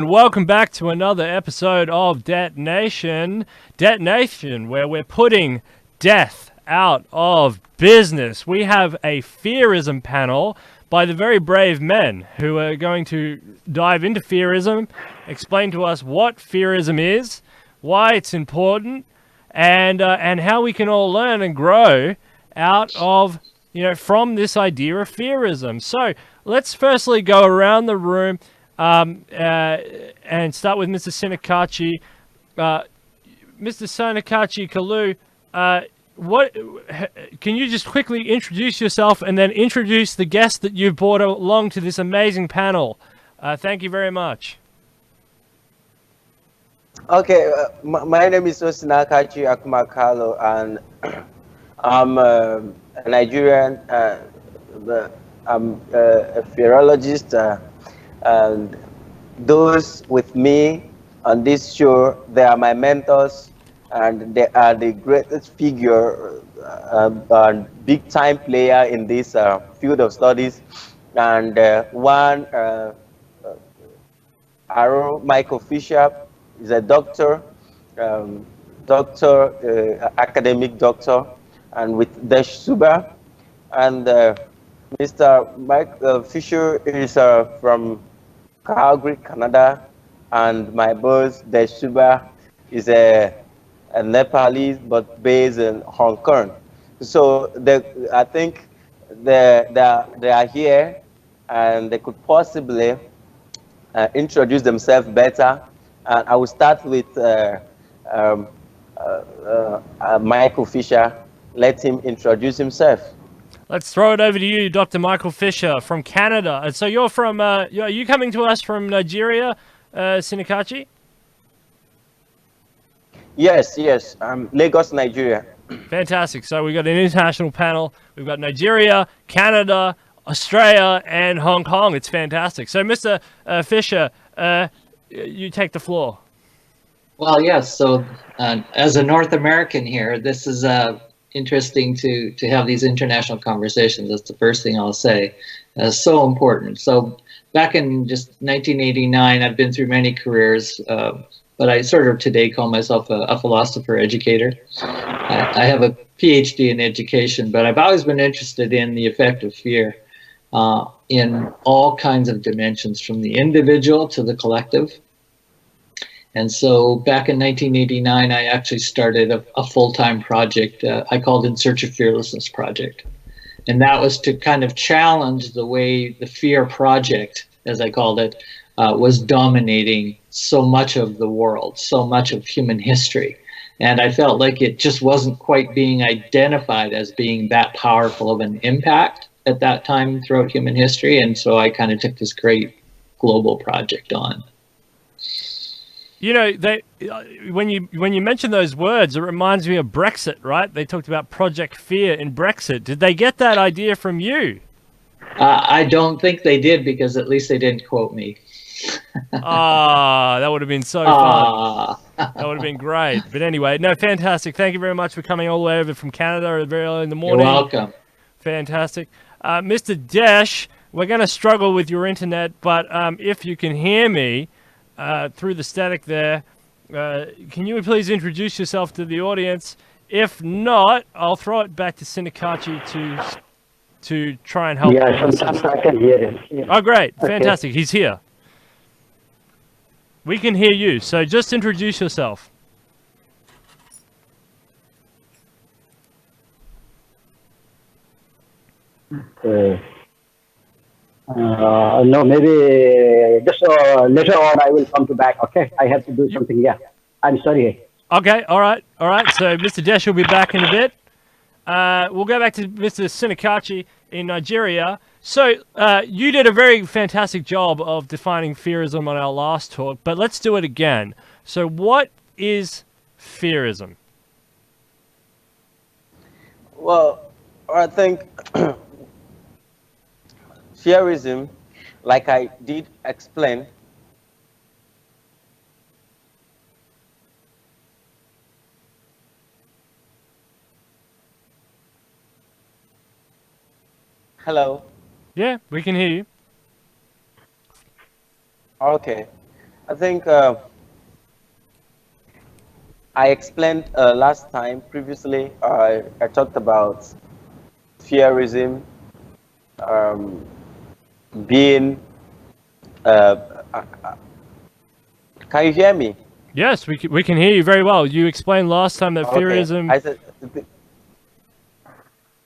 Welcome back to another episode of Detonation, where we're putting death out of business. We have a Fearism panel by the very brave men who are going to dive into Fearism, explain to us what Fearism is, why it's important, and how we can all learn and grow out of from this idea of Fearism. So let's firstly go around the room. And start with Mr. Sinakachi. Mr. Sinakachi Kalu, what can you just quickly introduce yourself and then introduce the guest that you've brought along to this amazing panel? Thank you very much. Okay, my name is Osinakachi Akumakalo, and I'm a Nigerian. I'm a philologist, and those with me on this show, they are my mentors, and they are the greatest figure and big time player in this field of studies. And one, Aro Michael Fisher, is a doctor, um, academic doctor, and with Desh Suba. And Mr. Mike Fisher is from Calgary, Canada, and my boss, Desh Suba, is a Nepalese but based in Hong Kong. So I think they are here, and they could possibly introduce themselves better. And I will start with um, Michael Fisher. Let him introduce himself. Let's throw it over to you, Dr. Michael Fisher from Canada. And so you're from, are you coming to us from Nigeria, Sinakachi? Yes, Lagos, Nigeria. Fantastic. So we've got an international panel. We've got Nigeria, Canada, Australia, and Hong Kong. It's fantastic. So, Mr. Fisher, you take the floor. Well, yes. So, as a North American here, this is interesting to have these international conversations. That's the first thing I'll say. So important. So, back in just 1989, I've been through many careers, but I sort of today call myself a philosopher educator. I have a PhD in education, but I've always been interested in the effect of fear in all kinds of dimensions, from the individual to the collective. And so back in 1989, I actually started a full-time project I called In Search of Fearlessness Project. And that was to kind of challenge the way the fear project, as I called it, was dominating so much of the world, so much of human history. And I felt like it just wasn't quite being identified as being that powerful of an impact at that time throughout human history. And so I kind of took this great global project on. You know, when you mention those words, it reminds me of Brexit, right? They talked about Project Fear in Brexit. Did they get that idea from you? I don't think they did, because at least they didn't quote me. That would have been so fun. That would have been great. But anyway, no, fantastic. Thank you very much for coming all the way over from Canada very early in the morning. You're welcome. Fantastic. Mr. Desh, we're going to struggle with your internet, but if you can hear me through the static there, can you please introduce yourself to the audience? If not, I'll throw it back to Sinakachi to try and help. Yeah, sometimes I can hear him. Yeah. Oh, great. Okay. Fantastic. He's here. We can hear you, so just introduce yourself. Okay. No, maybe just later on I will come to back. Okay, I have to do something. Yeah, I'm sorry. Okay, all right. So Mr. Desh will be back in a bit. We'll go back to Mr. Sinakachi in Nigeria. So you did a very fantastic job of defining Fearism on our last talk, but let's do it again. So what is Fearism? Well, I think Fearism, like I did explain, hello? Yeah, we can hear you. Okay. I think I explained last time previously. I talked about fearism um, being. Uh, uh, can you hear me? Yes, we can hear you very well. You explained last time that Okay. Fearism. I said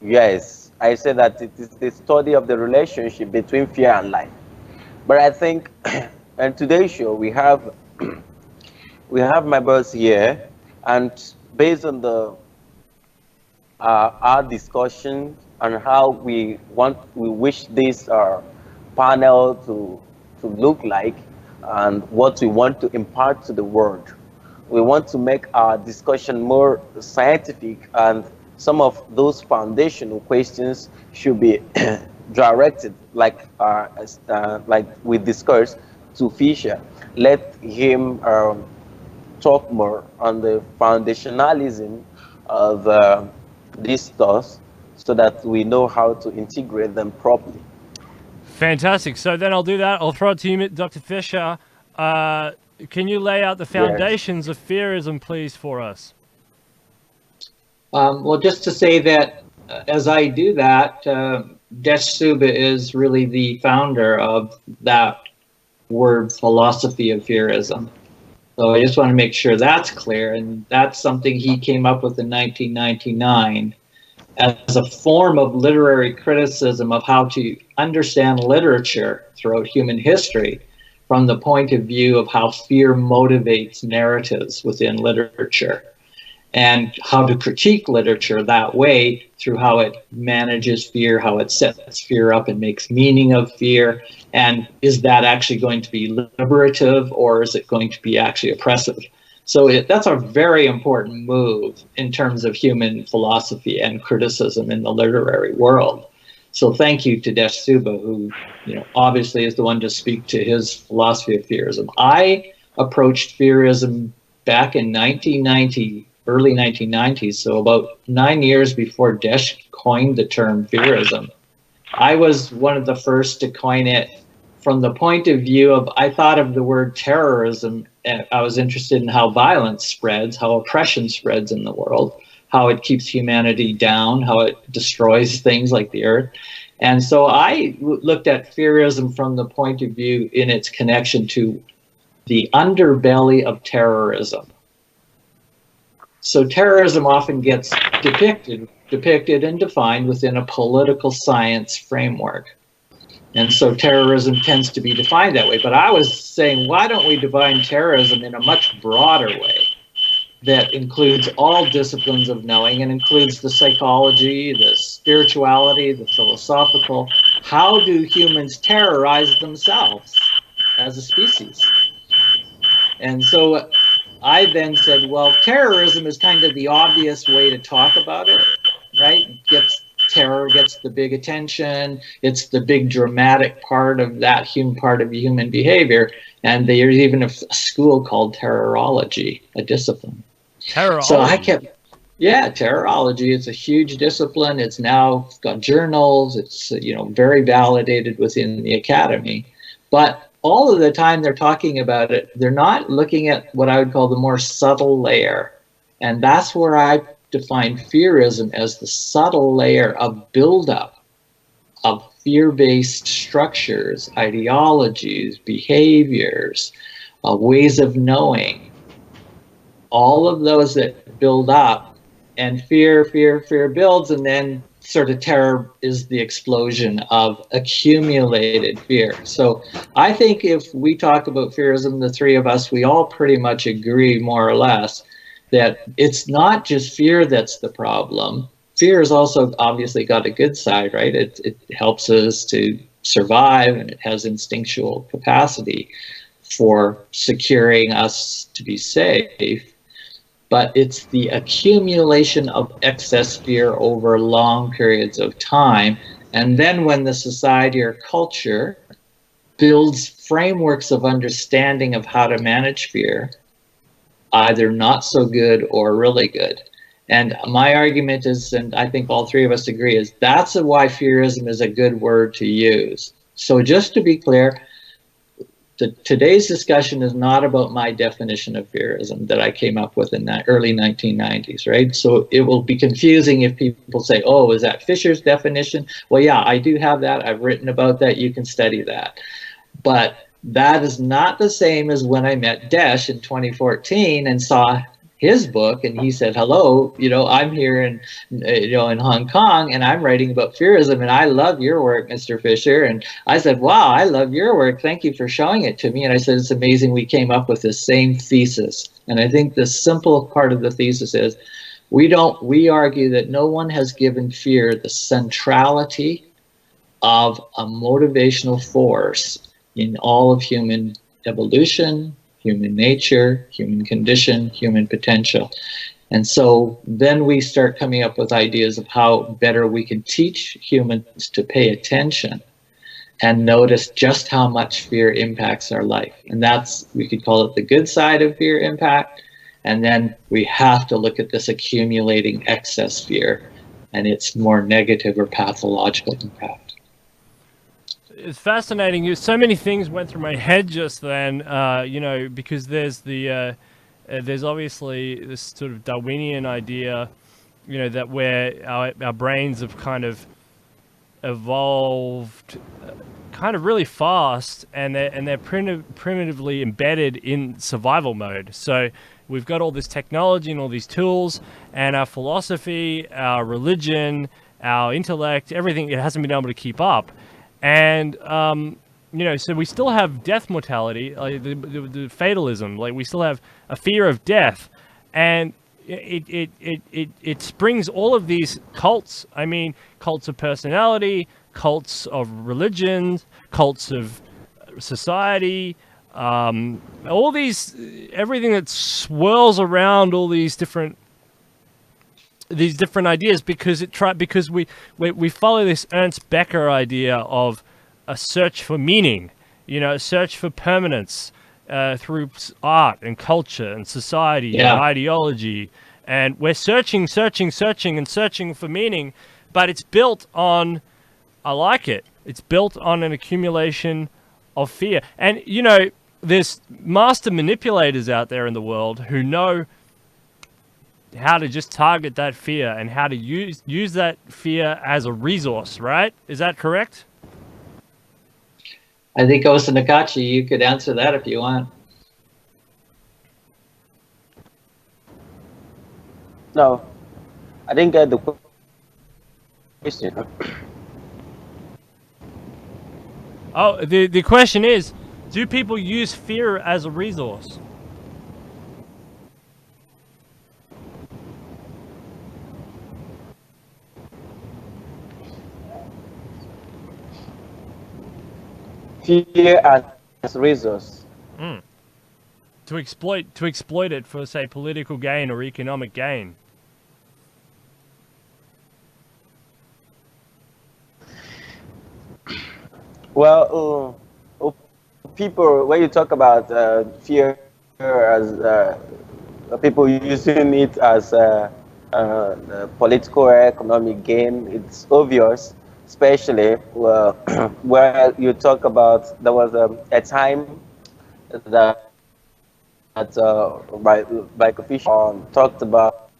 yes. I said that it is the study of the relationship between fear and life. But I think, in today's show we have my boss here, and based on the our discussion and how we wish this panel to look like, and what we want to impart to the world. We want to make our discussion more scientific, and some of those foundational questions should be directed, like we discussed, to Fisher. Let him talk more on the foundationalism of these thoughts so that we know how to integrate them properly. Fantastic. So then I'll do that. I'll throw it to you, Dr. Fisher. Can you lay out the Yes. foundations of Fearism, please, for us? Well, just to say that as I do that, Desh Suba is really the founder of that word philosophy of Fearism. So I just want to make sure that's clear, and that's something he came up with in 1999 as a form of literary criticism of how to understand literature throughout human history from the point of view of how fear motivates narratives within literature, and how to critique literature that way through how it manages fear, how it sets fear up and makes meaning of fear, and is that actually going to be liberative or is it going to be actually oppressive? So that's a very important move in terms of human philosophy and criticism in the literary world. So thank you to Desh Suba, who obviously is the one to speak to his philosophy of fearism. I approached fearism back in 1990, early 1990s, so about 9 years before Desh coined the term fearism. I was one of the first to coin it from the point of view of, I thought of the word terrorism, and I was interested in how violence spreads, how oppression spreads in the world, how it keeps humanity down, how it destroys things like the earth. And so I looked at fearism from the point of view in its connection to the underbelly of terrorism. So terrorism often gets depicted and defined within a political science framework. And so terrorism tends to be defined that way. But I was saying, why don't we define terrorism in a much broader way that includes all disciplines of knowing and includes the psychology, the spirituality, the philosophical. How do humans terrorize themselves as a species? And so I then said, well, terrorism is kind of the obvious way to talk about it, right? Terror gets the big attention. It's the big dramatic part of that part of human behavior. And there's even a school called terrorology, a discipline. Terrorology. So I kept, terrorology. It's a huge discipline. It's now got journals. It's very validated within the academy. But all of the time they're talking about it, they're not looking at what I would call the more subtle layer. And that's where I define fearism as the subtle layer of buildup of fear-based structures, ideologies, behaviors, ways of knowing. All of those that build up, and fear builds, and then sort of terror is the explosion of accumulated fear. So I think if we talk about fearism, the three of us, we all pretty much agree more or less that it's not just fear that's the problem. Fear has also obviously got a good side, right? It helps us to survive, and it has instinctual capacity for securing us to be safe. But it's the accumulation of excess fear over long periods of time. And then when the society or culture builds frameworks of understanding of how to manage fear, either not so good or really good. And my argument is, and I think all three of us agree, is that's why fearism is a good word to use. So just to be clear, today's discussion is not about my definition of fearism that I came up with in the early 1990s, right? So it will be confusing if people say, oh, is that Fisher's definition? Well, yeah, I do have that. I've written about that. You can study that. But that is not the same as when I met Desh in 2014 and saw his book, and he said, hello, I'm here in in Hong Kong, and I'm writing about fearism, and I love your work, Mr. Fisher. And I said, wow, I love your work, thank you for showing it to me. And I said, it's amazing we came up with the same thesis. And I think the simple part of the thesis is we argue that no one has given fear the centrality of a motivational force in all of human evolution, human nature, human condition, human potential. And so then we start coming up with ideas of how better we can teach humans to pay attention and notice just how much fear impacts our life. And that's, we could call it the good side of fear impact. And then we have to look at this accumulating excess fear and its more negative or pathological impact. It's fascinating. So many things went through my head just then, because there's there's obviously this sort of Darwinian idea, that where our brains have kind of evolved kind of really fast, and they're primitively embedded in survival mode. So we've got all this technology and all these tools, and our philosophy, our religion, our intellect, everything, it hasn't been able to keep up. And, so we still have death mortality, like the fatalism, like we still have a fear of death. And it springs all of these cults. I mean, cults of personality, cults of religions, cults of society, all these, everything that swirls around all these different ideas, because we follow this Ernst Becker idea of a search for meaning, a search for permanence through art and culture and society and ideology, and we're searching for meaning, but it's built on, I like it, it's built on an accumulation of fear. And there's master manipulators out there in the world who know how to just target that fear and how to use that fear as a resource, right? Is that correct? I think Osa Nakachi, you could answer that if you want. No, I didn't get the question. Oh, the question is, do people use fear as a resource? Fear as resource. To exploit it for, say, political gain or economic gain. Well, people, when you talk about fear as people using it as political or economic gain, it's obvious, especially where you talk about, there was a time that by official talked about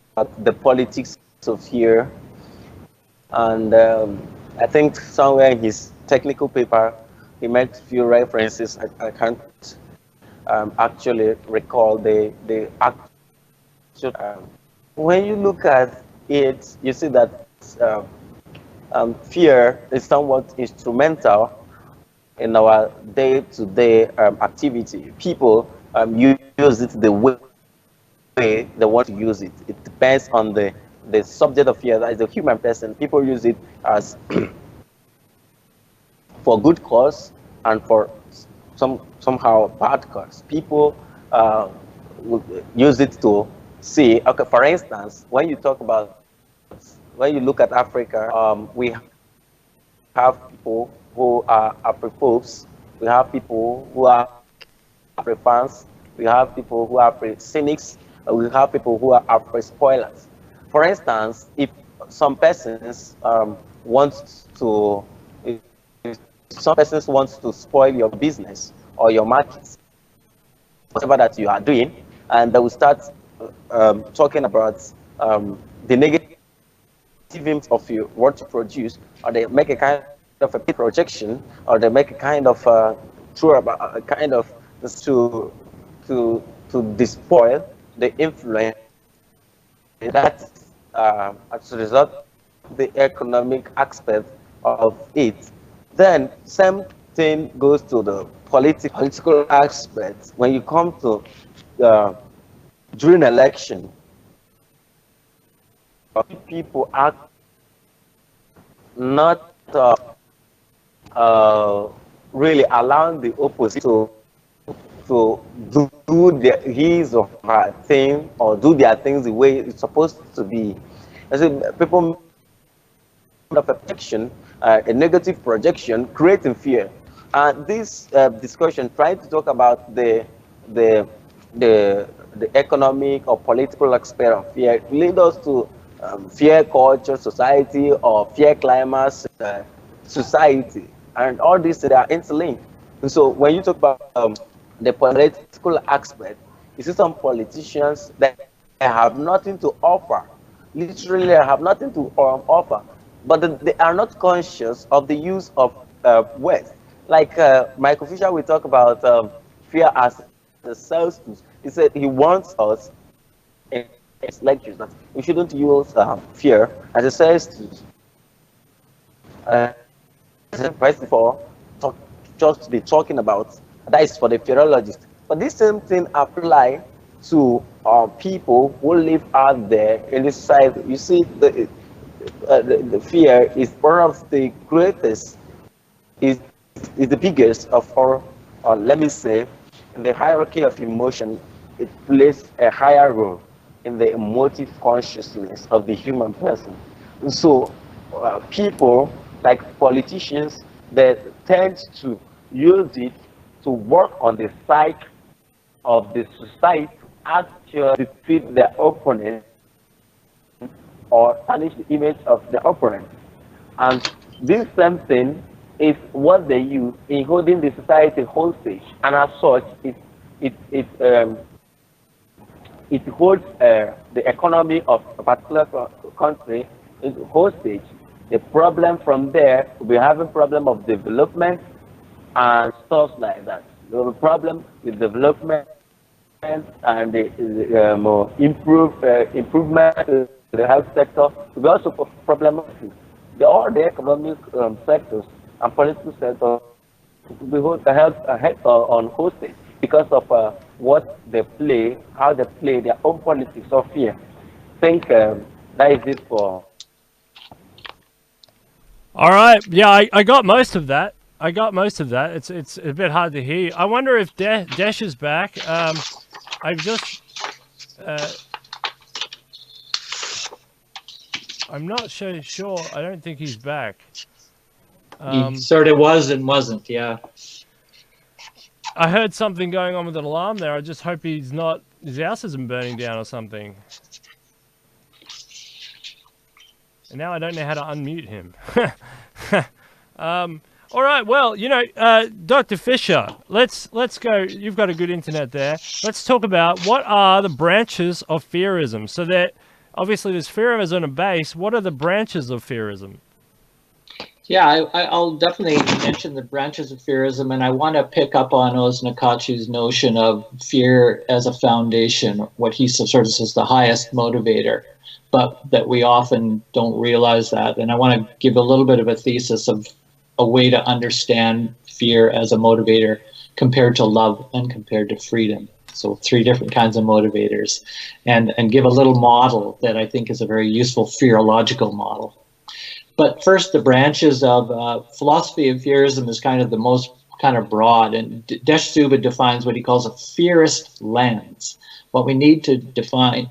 the politics of fear, and I think somewhere in his technical paper he made a few references. I can't actually recall the actual. When you look at it, you see that fear is somewhat instrumental in our day-to-day activity. People use it the way they want to use it. It depends on the subject of fear, that is the human person. People use it as for good cause and for somehow bad cause. People use it to see. Okay, for instance, when you look at Africa, we have people who are Afro-popes, we have people who are Afro-fans, we have people who are Afro-cynics, we have people who are Afro-spoilers. For instance, if some persons want to spoil your business, or your markets, whatever that you are doing, and they will start talking about the negative impact of you what you produce, or they make a kind of a projection, or they make a kind of true about a kind of to to to despoil the influence that as a result of the economic aspect of it. Then same thing goes to the political aspect. When you come to during election, people are not really allowing the opposite to do his or her thing, or do their things the way it's supposed to be. And so people of a projection, a negative projection, creating fear. And this discussion trying to talk about the the the economic or political aspect of fear lead us to fear culture society or fear climate society, and all these they are interlinked. And so when you talk about the political aspect, you see some politicians that have nothing to offer, literally have nothing to offer, but they are not conscious of the use of words. Like Michael Fisher will talk about fear as a sales tool. He said he wants us in his lectures that we shouldn't use fear as a sales tool. First of all, just be talking about that is for the fearologist. But this same thing apply to people who live out there in the society. You see, the fear is one of the greatest, is the biggest of all, or let me say, in the hierarchy of emotion, it plays a higher role in the emotive consciousness of the human person. And so, people like politicians, they tend to use it to work on the psyche of the society, actually defeat their opponent or tarnish the image of the opponent. And this same thing is what they use in holding the society hostage. And as such, it, it, um, it holds the economy of a particular country hostage. The problem from there, we have a problem of development and stuff like that. The problem with development and the improvement to the health sector, we also problematic. All the economic sectors and political sectors we hold the health on hostage because of what they play, how they play their own politics of fear. I think that is it for. All right. Yeah, I got most of that. I got most of that. It's a bit hard to hear. I wonder if Desh is back. I've just. I'm not so sure. I don't think he's back. He sort of was and wasn't, yeah. I heard something going on with an alarm there. I just hope he's not. His house isn't burning down or something. And now I don't know how to unmute him. All right. Well, you know, Dr. Fisher, let's go. You've got a good internet there. Let's talk about what are the branches of fearism. So that obviously there's fearism on a base. What are the branches of fearism? Yeah, I'll definitely mention the branches of fearism, and I want to pick up on Oz Nakachu's notion of fear as a foundation, what he sort of says the highest motivator, but that we often don't realize that. And I want to give a little bit of a thesis of a way to understand fear as a motivator compared to love and compared to freedom. So 3 different kinds of motivators, and give a little model that I think is a very useful fearological model. But first, the branches of philosophy of fearism is kind of the most kind of broad, and Desh defines what he calls a fearist lens. What we need to define,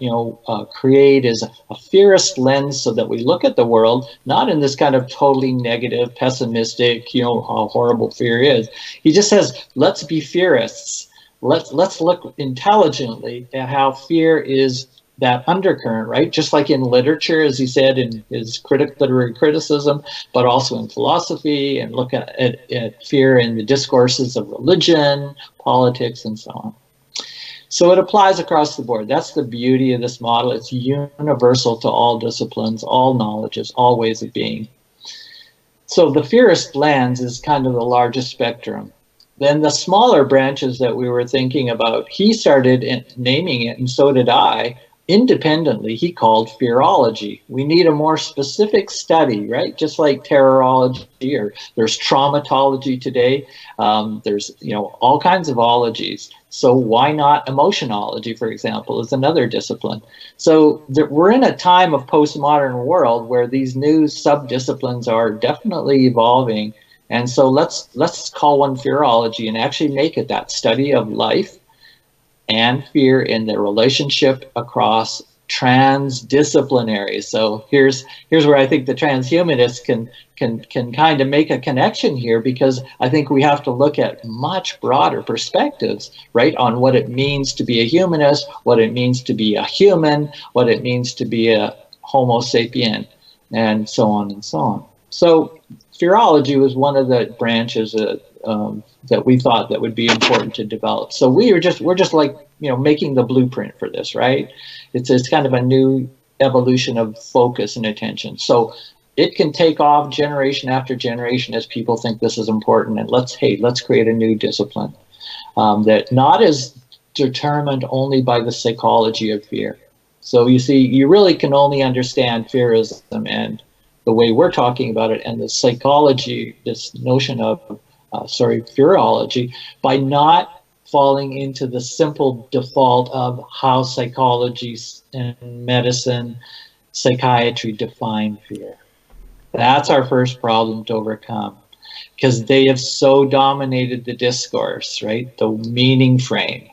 create is a fearist lens so that we look at the world not in this kind of totally negative, pessimistic, how horrible fear is. He just says, let's be fearists. Let's look intelligently at how fear is that undercurrent, right? Just like in literature, as he said in his literary criticism, but also in philosophy, and look at fear in the discourses of religion, politics, and so on. So it applies across the board. That's the beauty of this model. It's universal to all disciplines, all knowledges, all ways of being. So the fearist lens is kind of the largest spectrum. Then the smaller branches that we were thinking about, he started naming it, and so did I. Independently, he called fearology. We need a more specific study, right? Just like terrorology, or there's traumatology today. There's all kinds of ologies. So why not emotionology, for example, is another discipline. So we're in a time of postmodern world where these new subdisciplines are definitely evolving. And so let's call one fearology and actually make it that study of life and fear in their relationship across transdisciplinary. So here's where I think the transhumanists can kind of make a connection here, because I think we have to look at much broader perspectives, right, on what it means to be a humanist, what it means to be a human, what it means to be a Homo sapien, and so on and so on. So fearology was one of the branches that we thought that would be important to develop. So we're just like making the blueprint for this, right? It's kind of a new evolution of focus and attention. So it can take off generation after generation as people think this is important, and let's create a new discipline that not is determined only by the psychology of fear. So you see, you really can only understand fearism and the way we're talking about it and the psychology, this notion of fearology, by not falling into the simple default of how psychology and medicine, psychiatry define fear. That's our first problem to overcome, because they have so dominated the discourse, right? The meaning frame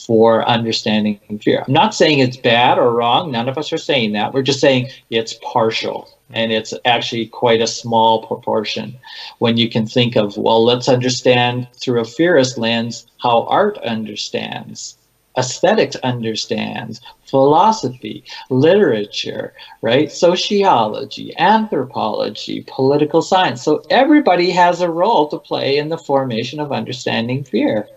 for understanding fear. I'm not saying it's bad or wrong. None of us are saying that. We're just saying it's partial, and it's actually quite a small proportion. When you can think of, well, let's understand through a fearist lens how art understands, aesthetics understands, philosophy, literature, right? Sociology, anthropology, political science. So everybody has a role to play in the formation of understanding fear.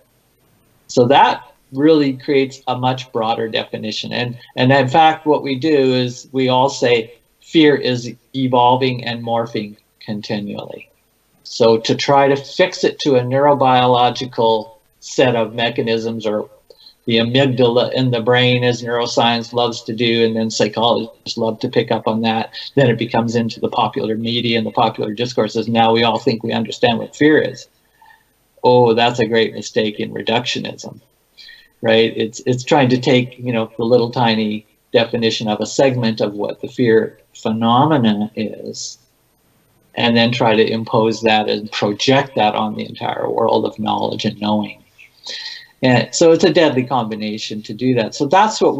So that really creates a much broader definition. And in fact, what we do is we all say fear is evolving and morphing continually. So to try to fix it to a neurobiological set of mechanisms, or the amygdala in the brain, as neuroscience loves to do, and then psychologists love to pick up on that, then it becomes into the popular media and the popular discourses. Now we all think we understand what fear is. Oh, that's a great mistake in reductionism. Right? It's trying to take, the little tiny definition of a segment of what the fear phenomena is, and then try to impose that and project that on the entire world of knowledge and knowing. And so it's a deadly combination to do that. So that's what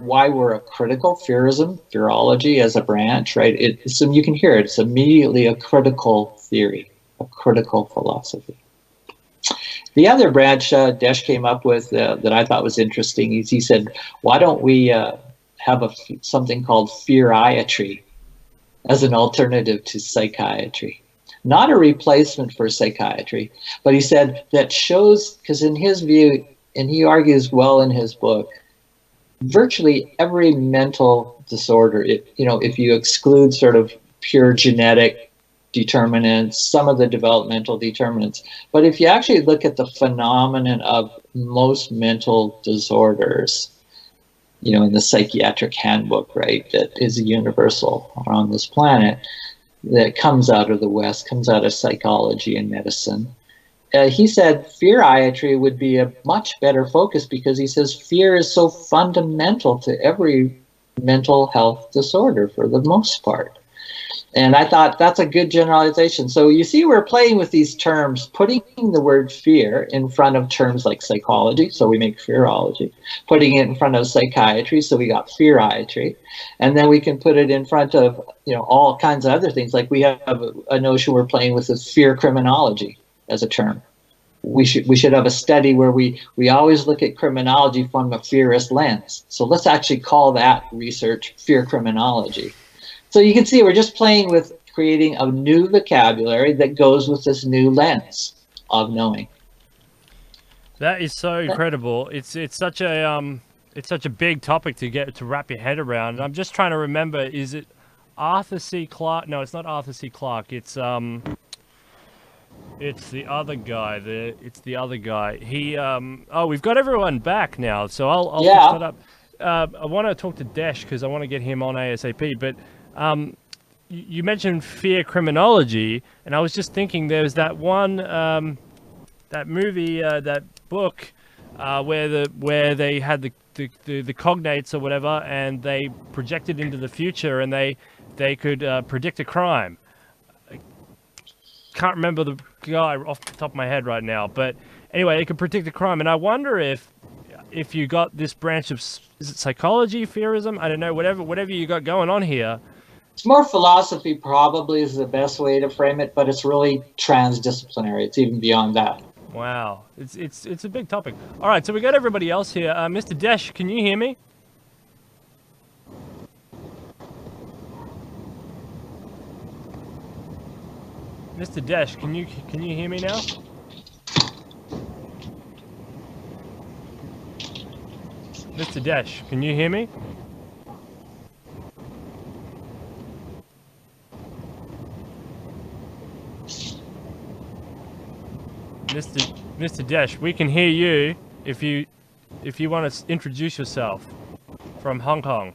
why we're a critical fearism, fearology as a branch, right? So you can hear it. It's immediately a critical theory, a critical philosophy. The other branch Desh came up with that I thought was interesting is he said, why don't we have something called feariatry as an alternative to psychiatry? Not a replacement for psychiatry, but he said that shows, because in his view, and he argues well in his book, virtually every mental disorder, if you exclude sort of pure genetic determinants, some of the developmental determinants. But if you actually look at the phenomenon of most mental disorders, in the psychiatric handbook, right, that is universal around this planet, that comes out of the West, comes out of psychology and medicine. He said feariatry would be a much better focus, because he says fear is so fundamental to every mental health disorder for the most part. And I thought that's a good generalization. So you see, we're playing with these terms, putting the word fear in front of terms like psychology, so we make fearology, putting it in front of psychiatry, so we got feariatry, and then we can put it in front of all kinds of other things. Like we have a notion we're playing with is fear criminology as a term. we should have a study where we always look at criminology from a fearist lens. So let's actually call that research fear criminology. So you can see we're just playing with creating a new vocabulary that goes with this new lens of knowing. That is so incredible. It's such a big topic to wrap your head around. And I'm just trying to remember, is it Arthur C. Clarke? No, it's not Arthur C. Clarke. It's the other guy. It's the other guy. He oh, we've got everyone back now, so I'll fix that up. I want to talk to Desh because I want to get him on ASAP. But you mentioned fear criminology, and I was just thinking there's that one that movie, that book, where they had the cognates or whatever, and they projected into the future, and they could predict a crime. Can't remember the guy off the top of my head right now, but anyway, they could predict a crime, and I wonder if you got this branch of, is it psychology, fearism? I don't know, whatever you got going on here. It's more philosophy, probably, is the best way to frame it, but it's really transdisciplinary. It's even beyond that. Wow, it's a big topic. All right, so we got everybody else here. Mr. Desh, can you hear me? Mr. Desh, can you hear me now? Mr. Desh, can you hear me? Mr. Desh, we can hear you if you want to introduce yourself from Hong Kong.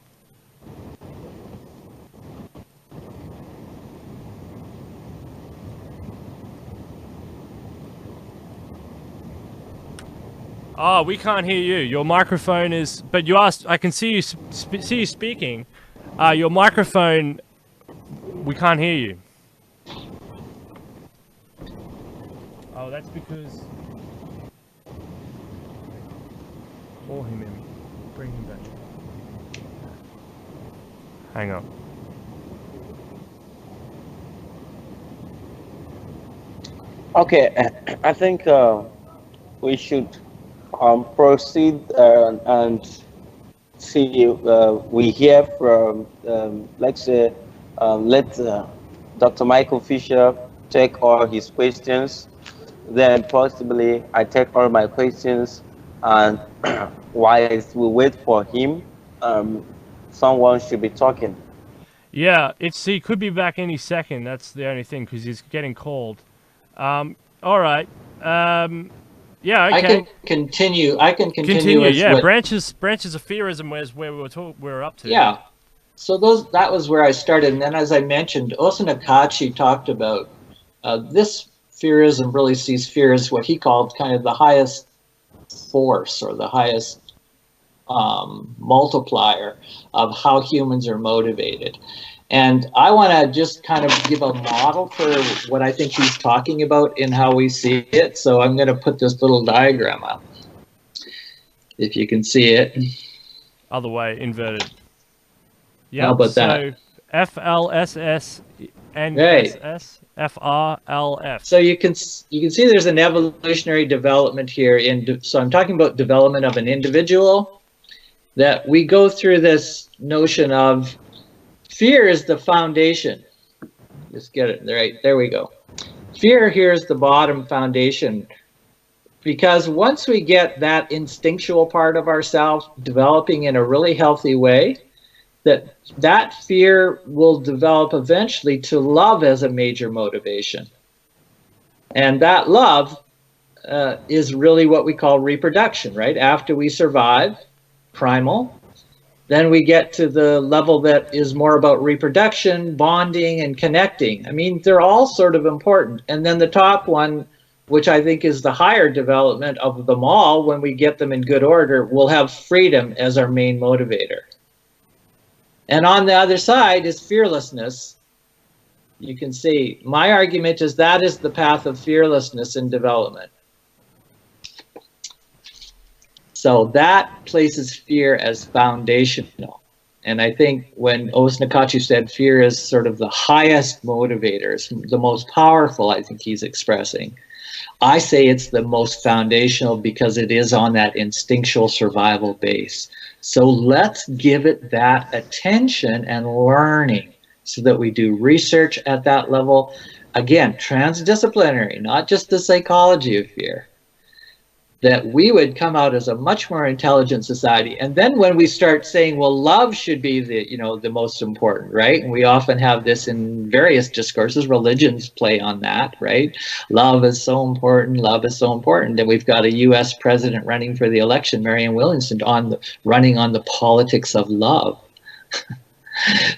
Oh, we can't hear you. Your microphone is, but you asked, I can see you see you speaking. Your microphone, we can't hear you. Oh, that's because... Call him in. Bring him back. Hang on. Okay, I think we should proceed and see. We hear from, let's say, let Dr. Michael Fisher take all his questions. Then possibly I take all my questions, and while we wait for him, someone should be talking. Yeah, he could be back any second. That's the only thing, because he's getting called. All right. Yeah, okay. I can continue. Continue. Yeah, branches of fearism was where we were up to. Yeah. So that was where I started, and then as I mentioned, Osanakachi talked about this. Fearism really sees fear as what he called kind of the highest force, or the highest multiplier of how humans are motivated. And I want to just kind of give a model for what I think he's talking about in how we see it. So I'm going to put this little diagram up, if you can see it. Other way, inverted. Yeah. How about so that? FLSS and Right. SS. FRLF. So you can see there's an evolutionary development here. So I'm talking about development of an individual, that we go through this notion of fear is the foundation. Just get it right. There we go. Fear here is the bottom foundation, because once we get that instinctual part of ourselves developing in a really healthy way, that fear will develop eventually to love as a major motivation. And that love is really what we call reproduction, right? After we survive, primal, then we get to the level that is more about reproduction, bonding, and connecting. I mean, they're all sort of important. And then the top one, which I think is the higher development of them all, when we get them in good order, will have freedom as our main motivator. And on the other side is fearlessness. You can see my argument is that is the path of fearlessness in development. So that places fear as foundational. And I think when Osanakachi said fear is sort of the highest motivator, the most powerful, I think he's expressing. I say it's the most foundational because it is on that instinctual survival base. So let's give it that attention and learning so that we do research at that level. Again, transdisciplinary, not just the psychology of fear. That we would come out as a much more intelligent society. And then when we start saying, well, love should be the most important, right? And we often have this in various discourses, religions play on that, right? Love is so important, love is so important. And we've got a US president running for the election, Marianne Williamson, running on the politics of love.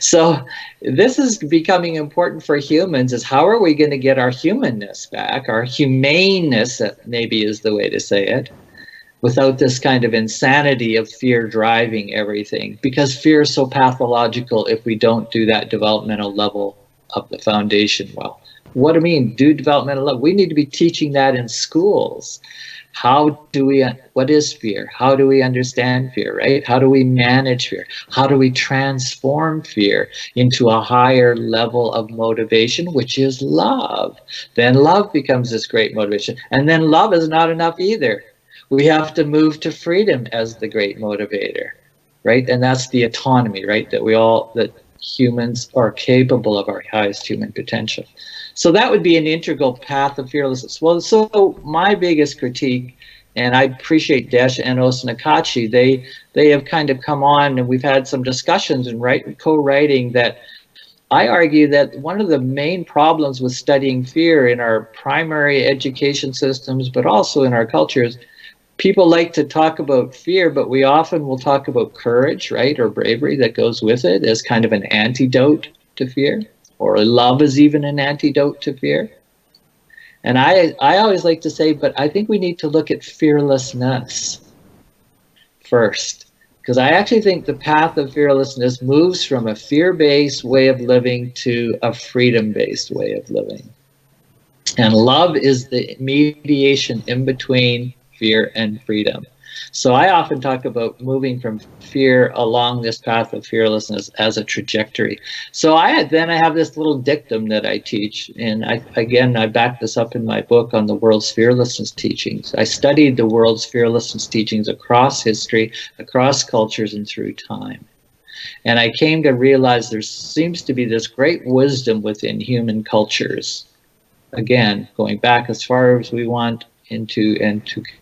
So this is becoming important for humans, is how are we going to get our humanness back, our humaneness, maybe is the way to say it, without this kind of insanity of fear driving everything, because fear is so pathological if we don't do that developmental level of the foundation well. What do I mean, do developmental level? We need to be teaching that in schools. What is fear? How do we understand fear, right? How do we manage fear? How do we transform fear into a higher level of motivation, which is love? Then love becomes this great motivation. And then love is not enough either. We have to move to freedom as the great motivator, right? And that's the autonomy, right? That humans are capable of our highest human potential. So that would be an integral path of fearlessness. Well, so my biggest critique, and I appreciate Desh and Osnakachi, they have kind of come on and we've had some discussions and co-writing that I argue that one of the main problems with studying fear in our primary education systems, but also in our cultures, people like to talk about fear, but we often will talk about courage, right, or bravery that goes with it as kind of an antidote to fear. Or love is even an antidote to fear. And I always like to say, but I think we need to look at fearlessness first. Because I actually think the path of fearlessness moves from a fear-based way of living to a freedom-based way of living. And love is the mediation in between fear and freedom. So I often talk about moving from fear along this path of fearlessness as a trajectory. So I have this little dictum that I teach, and I back this up in my book on the world's fearlessness teachings. I studied the world's fearlessness teachings across history, across cultures, and through time. And I came to realize there seems to be this great wisdom within human cultures. Again, going back as far as we want into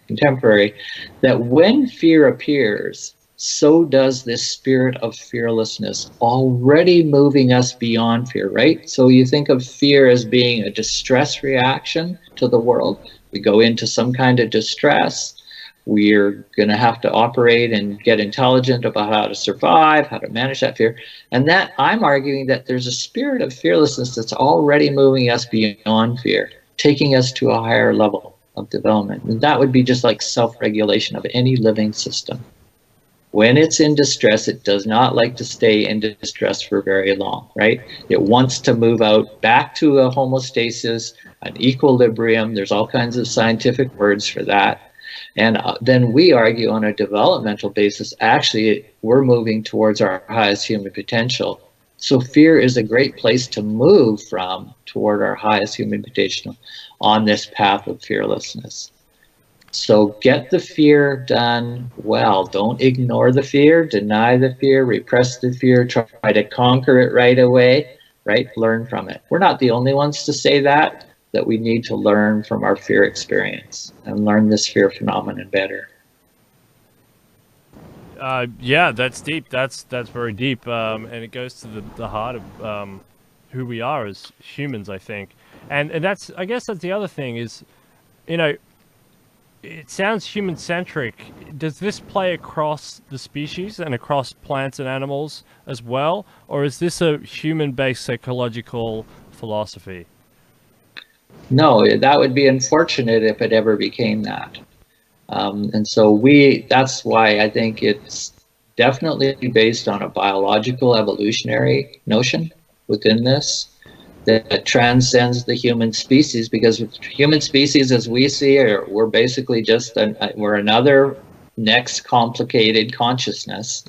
contemporary, that when fear appears, so does this spirit of fearlessness, already moving us beyond fear, right? So you think of fear as being a distress reaction to the world. We go into some kind of distress. We're going to have to operate and get intelligent about how to survive, how to manage that fear. And that I'm arguing that there's a spirit of fearlessness that's already moving us beyond fear, taking us to a higher level of development. And that would be just like self-regulation of any living system. When it's in distress, it does not like to stay in distress for very long, right? It wants to move out back to a homeostasis, an equilibrium. There's all kinds of scientific words for that. And then we argue on a developmental basis, actually, we're moving towards our highest human potential. So fear is a great place to move from toward our highest human potential on this path of fearlessness. So get the fear done well. Don't ignore the fear, deny the fear, repress the fear, try to conquer it right away, right? Learn from it. We're not the only ones to say that we need to learn from our fear experience and learn this fear phenomenon better. Yeah, that's deep. That's very deep, and it goes to the heart of who we are as humans, I think. And I guess that's the other thing is, it sounds human-centric. Does this play across the species and across plants and animals as well? Or is this a human-based psychological philosophy? No, that would be unfortunate if it ever became that. And so that's why I think it's definitely based on a biological evolutionary notion within this that transcends the human species, because human species as we see it, we're basically just we're another next complicated consciousness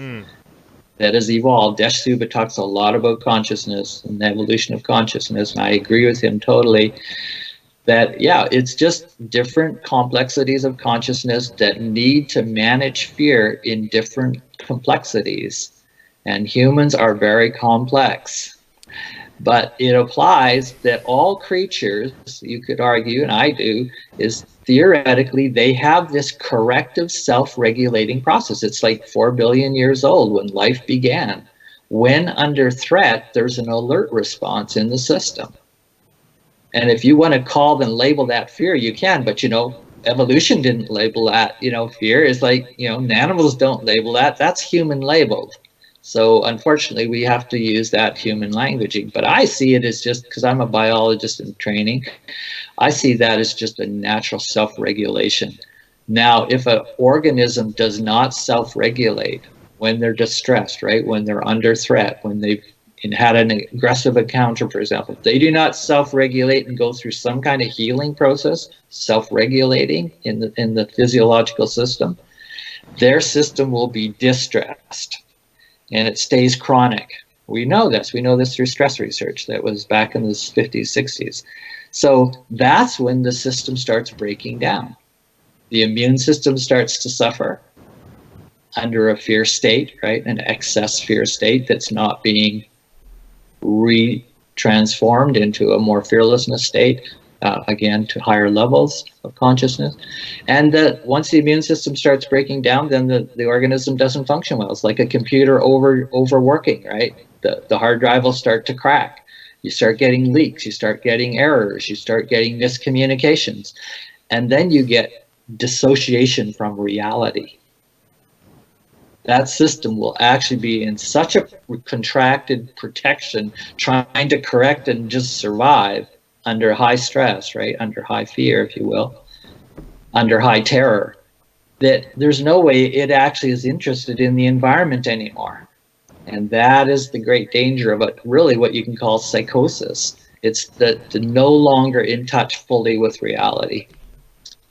that has evolved. Desh Suba talks a lot about consciousness and the evolution of consciousness, and I agree with him totally. that, yeah, it's just different complexities of consciousness that need to manage fear in different complexities. And humans are very complex. But it applies that all creatures, you could argue, and I do, is theoretically they have this corrective self-regulating process. It's like 4 billion years old when life began. When under threat, there's an alert response in the system. And if you want to call and label that fear, you can, but evolution didn't label that, fear is like, animals don't label that, that's human labeled. So unfortunately, we have to use that human languaging. But I see it as just, because I'm a biologist in training, I see that as just a natural self-regulation. Now, if an organism does not self-regulate when they're distressed, right, when they're under threat, when they've had an aggressive encounter, for example, if they do not self-regulate and go through some kind of healing process, self-regulating in the physiological system, their system will be distressed. And it stays chronic. We know this. We know this through stress research that was back in the 50s, 60s. So that's when the system starts breaking down. The immune system starts to suffer under a fear state, right? An excess fear state that's not being retransformed into a more fearlessness state, again, to higher levels of consciousness. And once the immune system starts breaking down, then the organism doesn't function well. It's like a computer overworking, right? The hard drive will start to crack. You start getting leaks, you start getting errors, you start getting miscommunications. And then you get dissociation from reality. That system will actually be in such a contracted protection, trying to correct and just survive under high stress, right? Under high fear, if you will, under high terror, that there's no way it actually is interested in the environment anymore. And that is the great danger of it, really what you can call psychosis. It's the no longer in touch fully with reality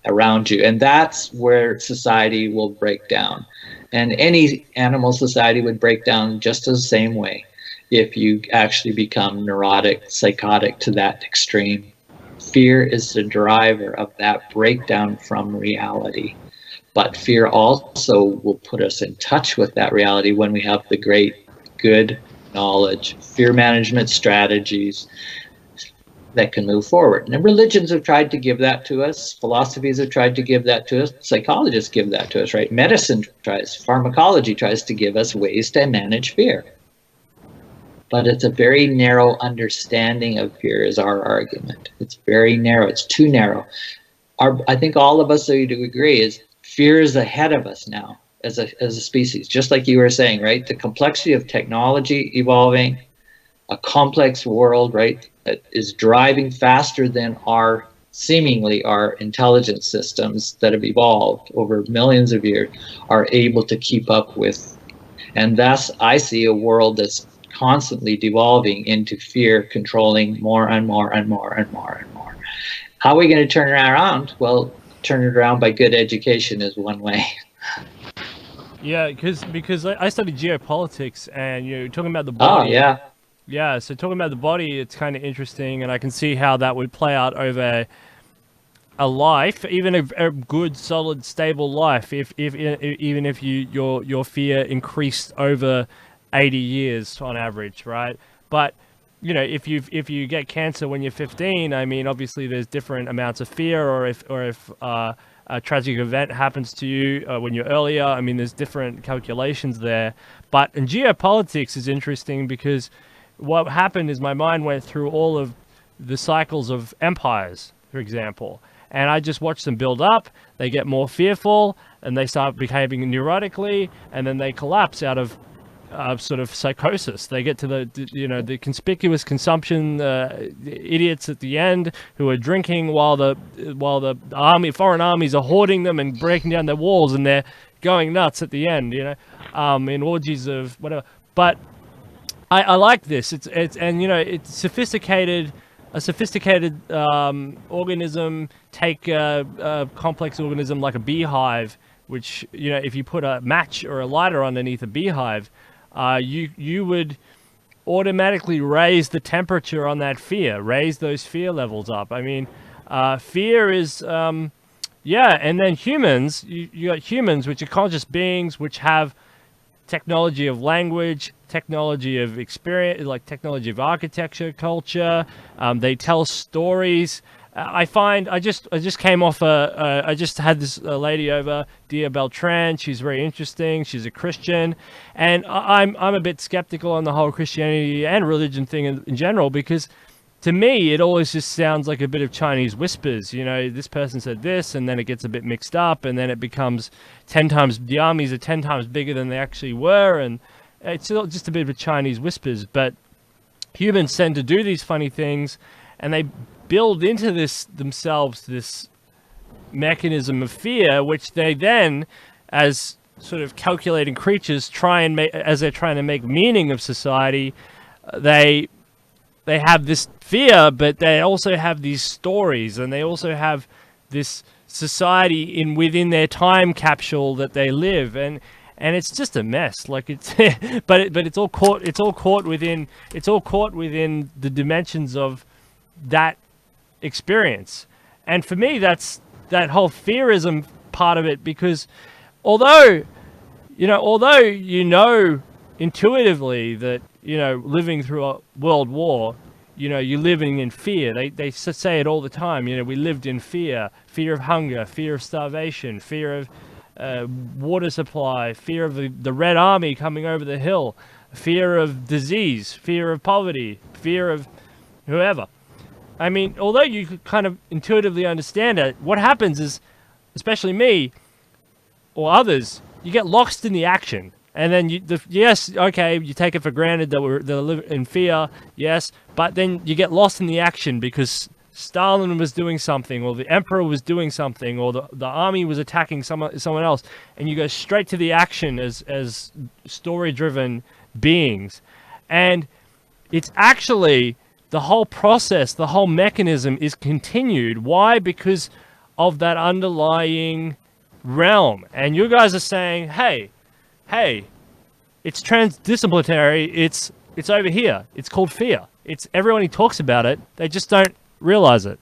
around you. And that's where society will break down. And any animal society would break down just the same way if you actually become neurotic, psychotic to that extreme. Fear is the driver of that breakdown from reality. But fear also will put us in touch with that reality when we have the great good knowledge, fear management strategies that can move forward. And religions have tried to give that to us. Philosophies have tried to give that to us. Psychologists give that to us, right? Medicine tries, pharmacology tries to give us ways to manage fear. But it's a very narrow understanding of fear is our argument. It's very narrow. It's too narrow. I think all of us would agree is fear is ahead of us now as a species. Just like you were saying, right? The complexity of technology evolving, a complex world, right, that is driving faster than seemingly our intelligence systems that have evolved over millions of years are able to keep up with. And thus, I see a world that's constantly devolving into fear, controlling more and more and more and more and more. How are we going to turn it around? Well, turn it around by good education is one way. Yeah, because I studied geopolitics, and you're talking about the body. Oh, yeah. Yeah, so talking about the body, it's kind of interesting, and I can see how that would play out over a life, even a good, solid, stable life. Even if your fear increased over 80 years on average, right? But if you get cancer when you're 15, I mean, obviously there's different amounts of fear, or if a tragic event happens to you when you're earlier, I mean, there's different calculations there. But in geopolitics is interesting because what happened is my mind went through all of the cycles of empires, for example, and I just watched them build up. They get more fearful, and they start behaving neurotically, and then they collapse out of sort of psychosis. They get to the conspicuous consumption idiots at the end who are drinking while the foreign armies are hoarding them and breaking down their walls, and they're going nuts at the end. In orgies of whatever. But I like this. It's sophisticated. A sophisticated organism, take a complex organism like a beehive, which if you put a match or a lighter underneath a beehive, you would automatically raise the temperature on that fear, raise those fear levels up. I mean, Fear is, yeah, and then humans, you got humans, which are conscious beings, which have technology of language, technology of experience, like technology of architecture, culture. They tell stories. I find I just came off I just had this lady over, Dia Beltran. She's very interesting. She's a Christian, and I'm a bit skeptical on the whole Christianity and religion thing in general, because to me, it always just sounds like a bit of Chinese whispers. You know, this person said this, and then it gets a bit mixed up, and then it becomes 10 times, the armies are 10 times bigger than they actually were, and it's just a bit of Chinese whispers. But humans tend to do these funny things, and they build into themselves this mechanism of fear, which they then, as sort of calculating creatures, try and make, as they're trying to make meaning of society, they have this fear, but they also have these stories, and they also have this society within their time capsule that they live, and it's just a mess. Like it's, but it's all caught within the dimensions of that experience. And for me, that's that whole fearism part of it, because although intuitively that, living through a world war, you're living in fear. They say it all the time. We lived in fear of hunger, fear of starvation, fear of water supply, fear of the Red Army coming over the hill, fear of disease, fear of poverty, fear of whoever. I mean, although you could kind of intuitively understand it, what happens is, especially me or others, you get lost in the action. And then you take it for granted that they're living in fear, yes, but then you get lost in the action because Stalin was doing something, or the emperor was doing something, or the army was attacking someone else, and you go straight to the action as story-driven beings. And it's actually the whole process, the whole mechanism is continued. Why? Because of that underlying realm. And you guys are saying, hey, it's transdisciplinary. It's over here. It's called fear. It's everyone who talks about it. They just don't realize it.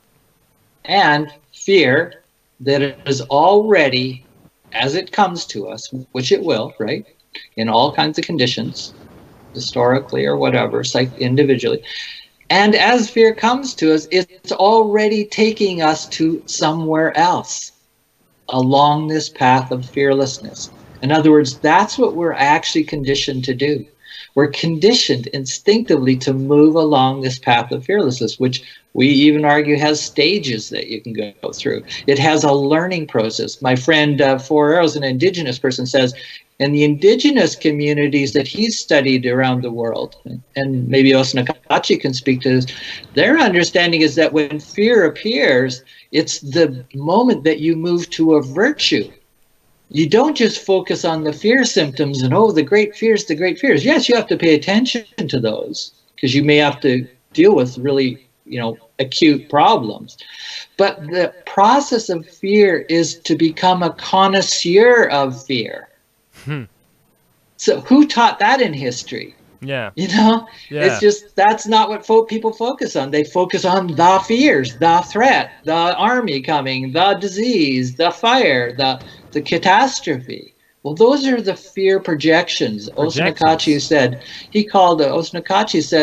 And fear that it is already, as it comes to us, which it will, right? In all kinds of conditions, historically or whatever, individually. And as fear comes to us, it's already taking us to somewhere else along this path of fearlessness. In other words, that's what we're actually conditioned to do. We're conditioned instinctively to move along this path of fearlessness, which we even argue has stages that you can go through. It has a learning process. My friend Four Arrows, an indigenous person, says in the indigenous communities that he's studied around the world, and maybe Osnakachi can speak to this, their understanding is that when fear appears, it's the moment that you move to a virtue. You don't just focus on the fear symptoms and, the great fears, the great fears. Yes, you have to pay attention to those because you may have to deal with really, acute problems. But the process of fear is to become a connoisseur of fear. So who taught that in history? Yeah. It's just, that's not what people focus on. They focus on the fears, the threat, the army coming, the disease, the fire, the catastrophe. Well, those are the fear projections. Osnakachi said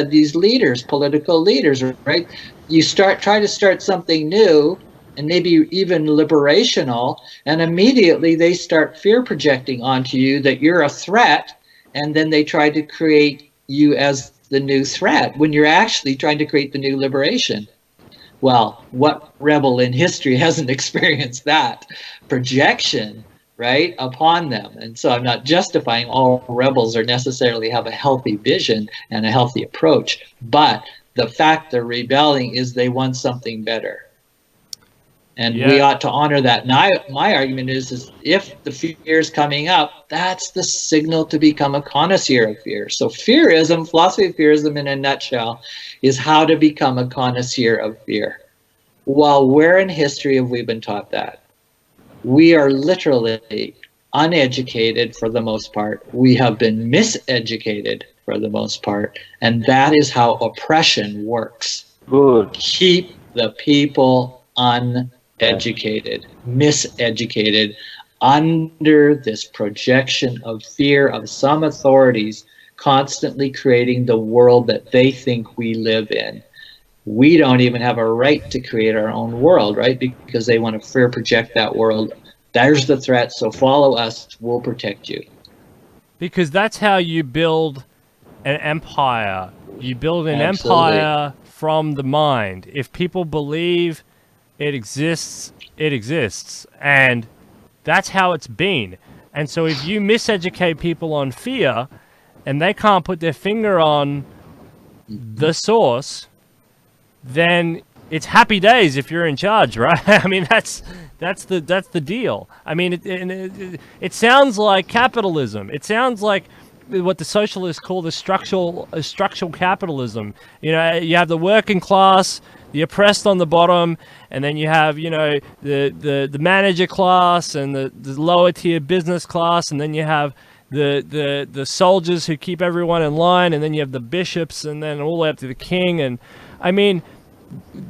these leaders, political leaders, right? You try to start something new and maybe even liberational, and immediately they start fear projecting onto you that you're a threat, and then they try to create you as the new threat when you're actually trying to create the new liberation. Well, what rebel in history hasn't experienced that projection, right, upon them? And so I'm not justifying all rebels or necessarily have a healthy vision and a healthy approach, but the fact they're rebelling is they want something better. And we ought to honor that. And my argument is if the fear is coming up, that's the signal to become a connoisseur of fear. So fearism, philosophy of fearism in a nutshell, is how to become a connoisseur of fear. Well, where in history have we been taught that? We are literally uneducated for the most part. We have been miseducated for the most part. And that is how oppression works. Good. Keep the people uneducated, miseducated, under this projection of fear of some authorities constantly creating the world that they think we live in. We don't even have a right to create our own world, right? Because they want to fear project that world. There's the threat, so follow us, we'll protect you. Because that's how you build an empire. You build an Absolutely. empire from the mind. If people believe it exists, it exists. And that's how it's been. And so if you miseducate people on fear and they can't put their finger on the source, then it's happy days if you're in charge, right? I mean, that's the deal. I mean, it sounds like capitalism. It sounds like what the socialists call the structural capitalism. You know, you have the working class, the oppressed on the bottom, and then you have, you know, the manager class and the lower tier business class, and then you have the soldiers who keep everyone in line, and then you have the bishops, and then all the way up to the king. And I mean,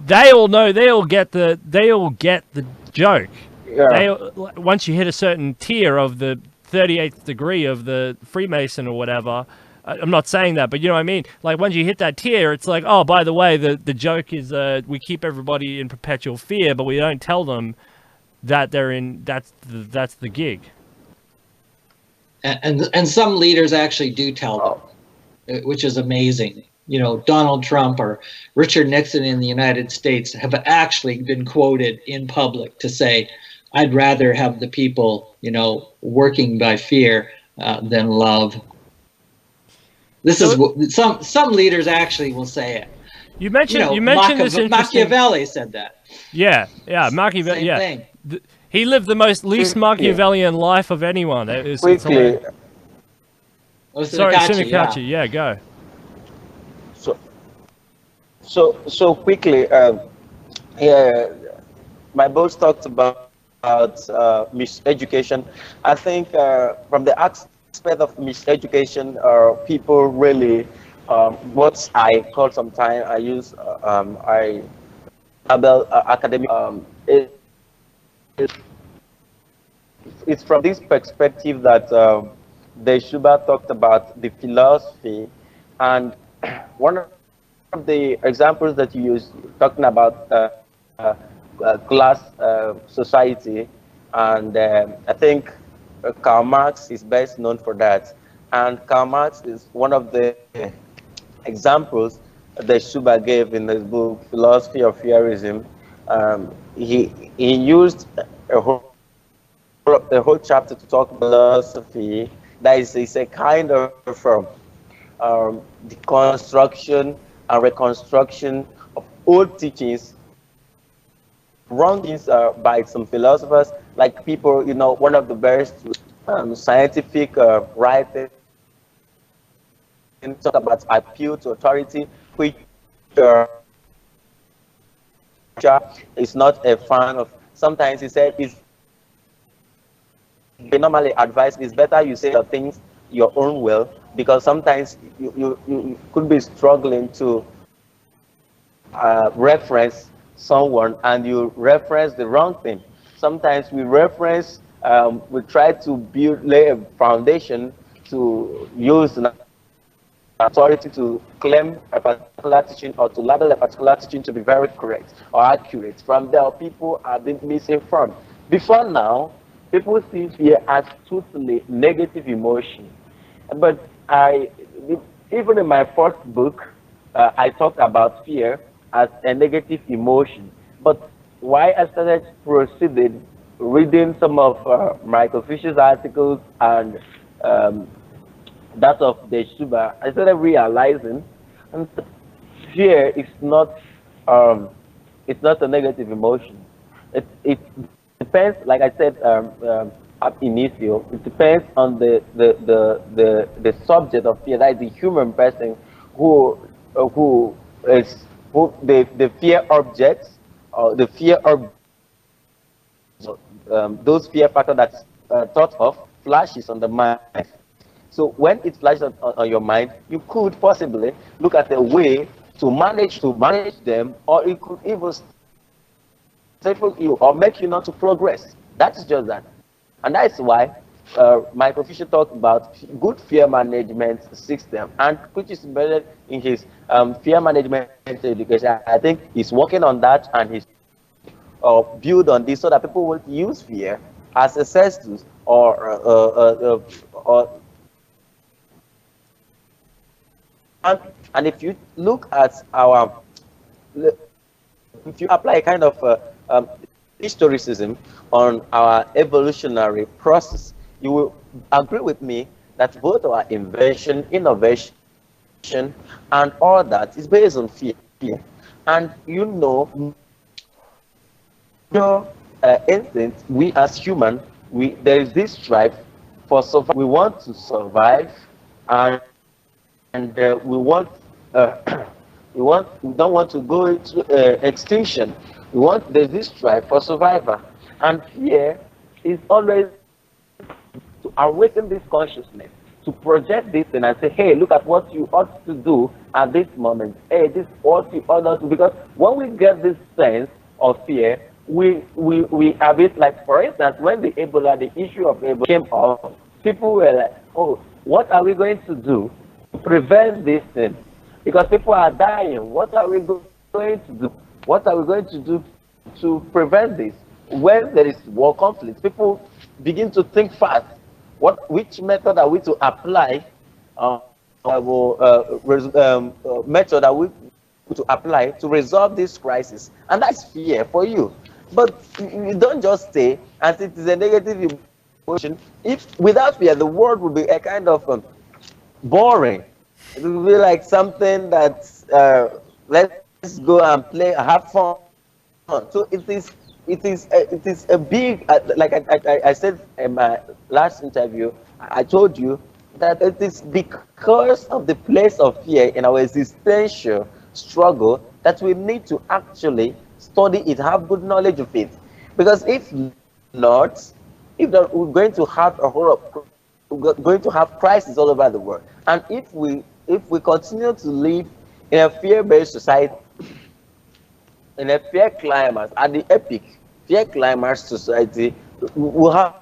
they all know, they all get the joke. Yeah. Once you hit a certain tier of the 38th degree of the Freemason or whatever, I'm not saying that, but you know what I mean? Like, once you hit that tier, it's like, oh, by the way, the joke is we keep everybody in perpetual fear, but we don't tell them that they're in, that's the gig. And some leaders actually do tell them, which is amazing. You know, Donald Trump or Richard Nixon in the United States have actually been quoted in public to say, I'd rather have the people, you know, working by fear than love. This is some leaders actually will say it. You mentioned this interesting. Machiavelli said that. Yeah, Machiavelli. Same thing. He lived the least Machiavellian life of anyone. Quickly. Sorry, Sinakachi. Yeah, go. So quickly. Yeah, my boss talked about miseducation. I think from the aspect of miseducation, people really, what I call sometimes I use academic. It's from this perspective that Desh talked about the philosophy, and one of the examples that you use talking about class society, and I think Karl Marx is best known for that. And Karl Marx is one of the examples that Schuber gave in his book Philosophy of Fearism. He used a whole chapter to talk about philosophy. That is a kind of deconstruction and reconstruction of old teachings, wrong things by some philosophers, like people, you know, one of the best scientific writers talk about appeal to authority, which is not a fan of. Sometimes he said they normally advise it's better you say the things your own will, because sometimes you could be struggling to reference someone and you reference the wrong thing. Sometimes we reference, we try to lay a foundation to use an authority to claim a particular teaching or to label a particular teaching to be very correct or accurate. From there, people are being misinformed. Before now, people see fear as totally negative emotion. But even in my first book, I talked about fear as a negative emotion. But why I started proceeding reading some of Michael Fisher's articles and that of the Schuber, I started realizing that fear is not it's not a negative emotion. It depends, like I said up initio, it depends on the subject of fear. That is the human person who the fear objects or the fear of those fear factors that's thought of flashes on the mind. So when it flashes on your mind, you could possibly look at a way to manage them, or it could even stifle you or make you not to progress. That is just that. And that is why Michael Fisher talked about good fear management system, and which is embedded in his fear management education. I think he's working on that, and he's build on this so that people won't use fear as a cestus or and if you look at our if you apply a kind of historicism on our evolutionary process, you will agree with me that both our invention, innovation, and all that is based on fear. And you know, your instinct, we as human, there is this drive for survival. We want to survive, and we don't want to go into extinction. There's this drive for survival, and fear is always to awaken this consciousness, to project this thing and say, hey, look at what you ought to do at this moment. Hey, this is what you ought not to. Because when we get this sense of fear, we have it. Like, for instance, when the issue of Ebola came up, people were like, oh, what are we going to do to prevent this thing? Because people are dying. What are we going to do? What are we going to do to prevent this? When there is war conflict, people begin to think fast. Which method are we to apply? Method are we to apply to resolve this crisis? And that's fear for you. But you don't just stay as it is a negative emotion. If without fear, the world would be a kind of boring. It will be like something that let's go and play, have fun. So it is a big like I said in my last interview. I told you that it is because of the place of fear in our existential struggle that we need to actually study it, have good knowledge of it. Because not, if not, we're going to have a whole of we're going to have crises all over the world. And if we continue to live in a fear-based society, in a fear climax, at the epic fear climax society, we have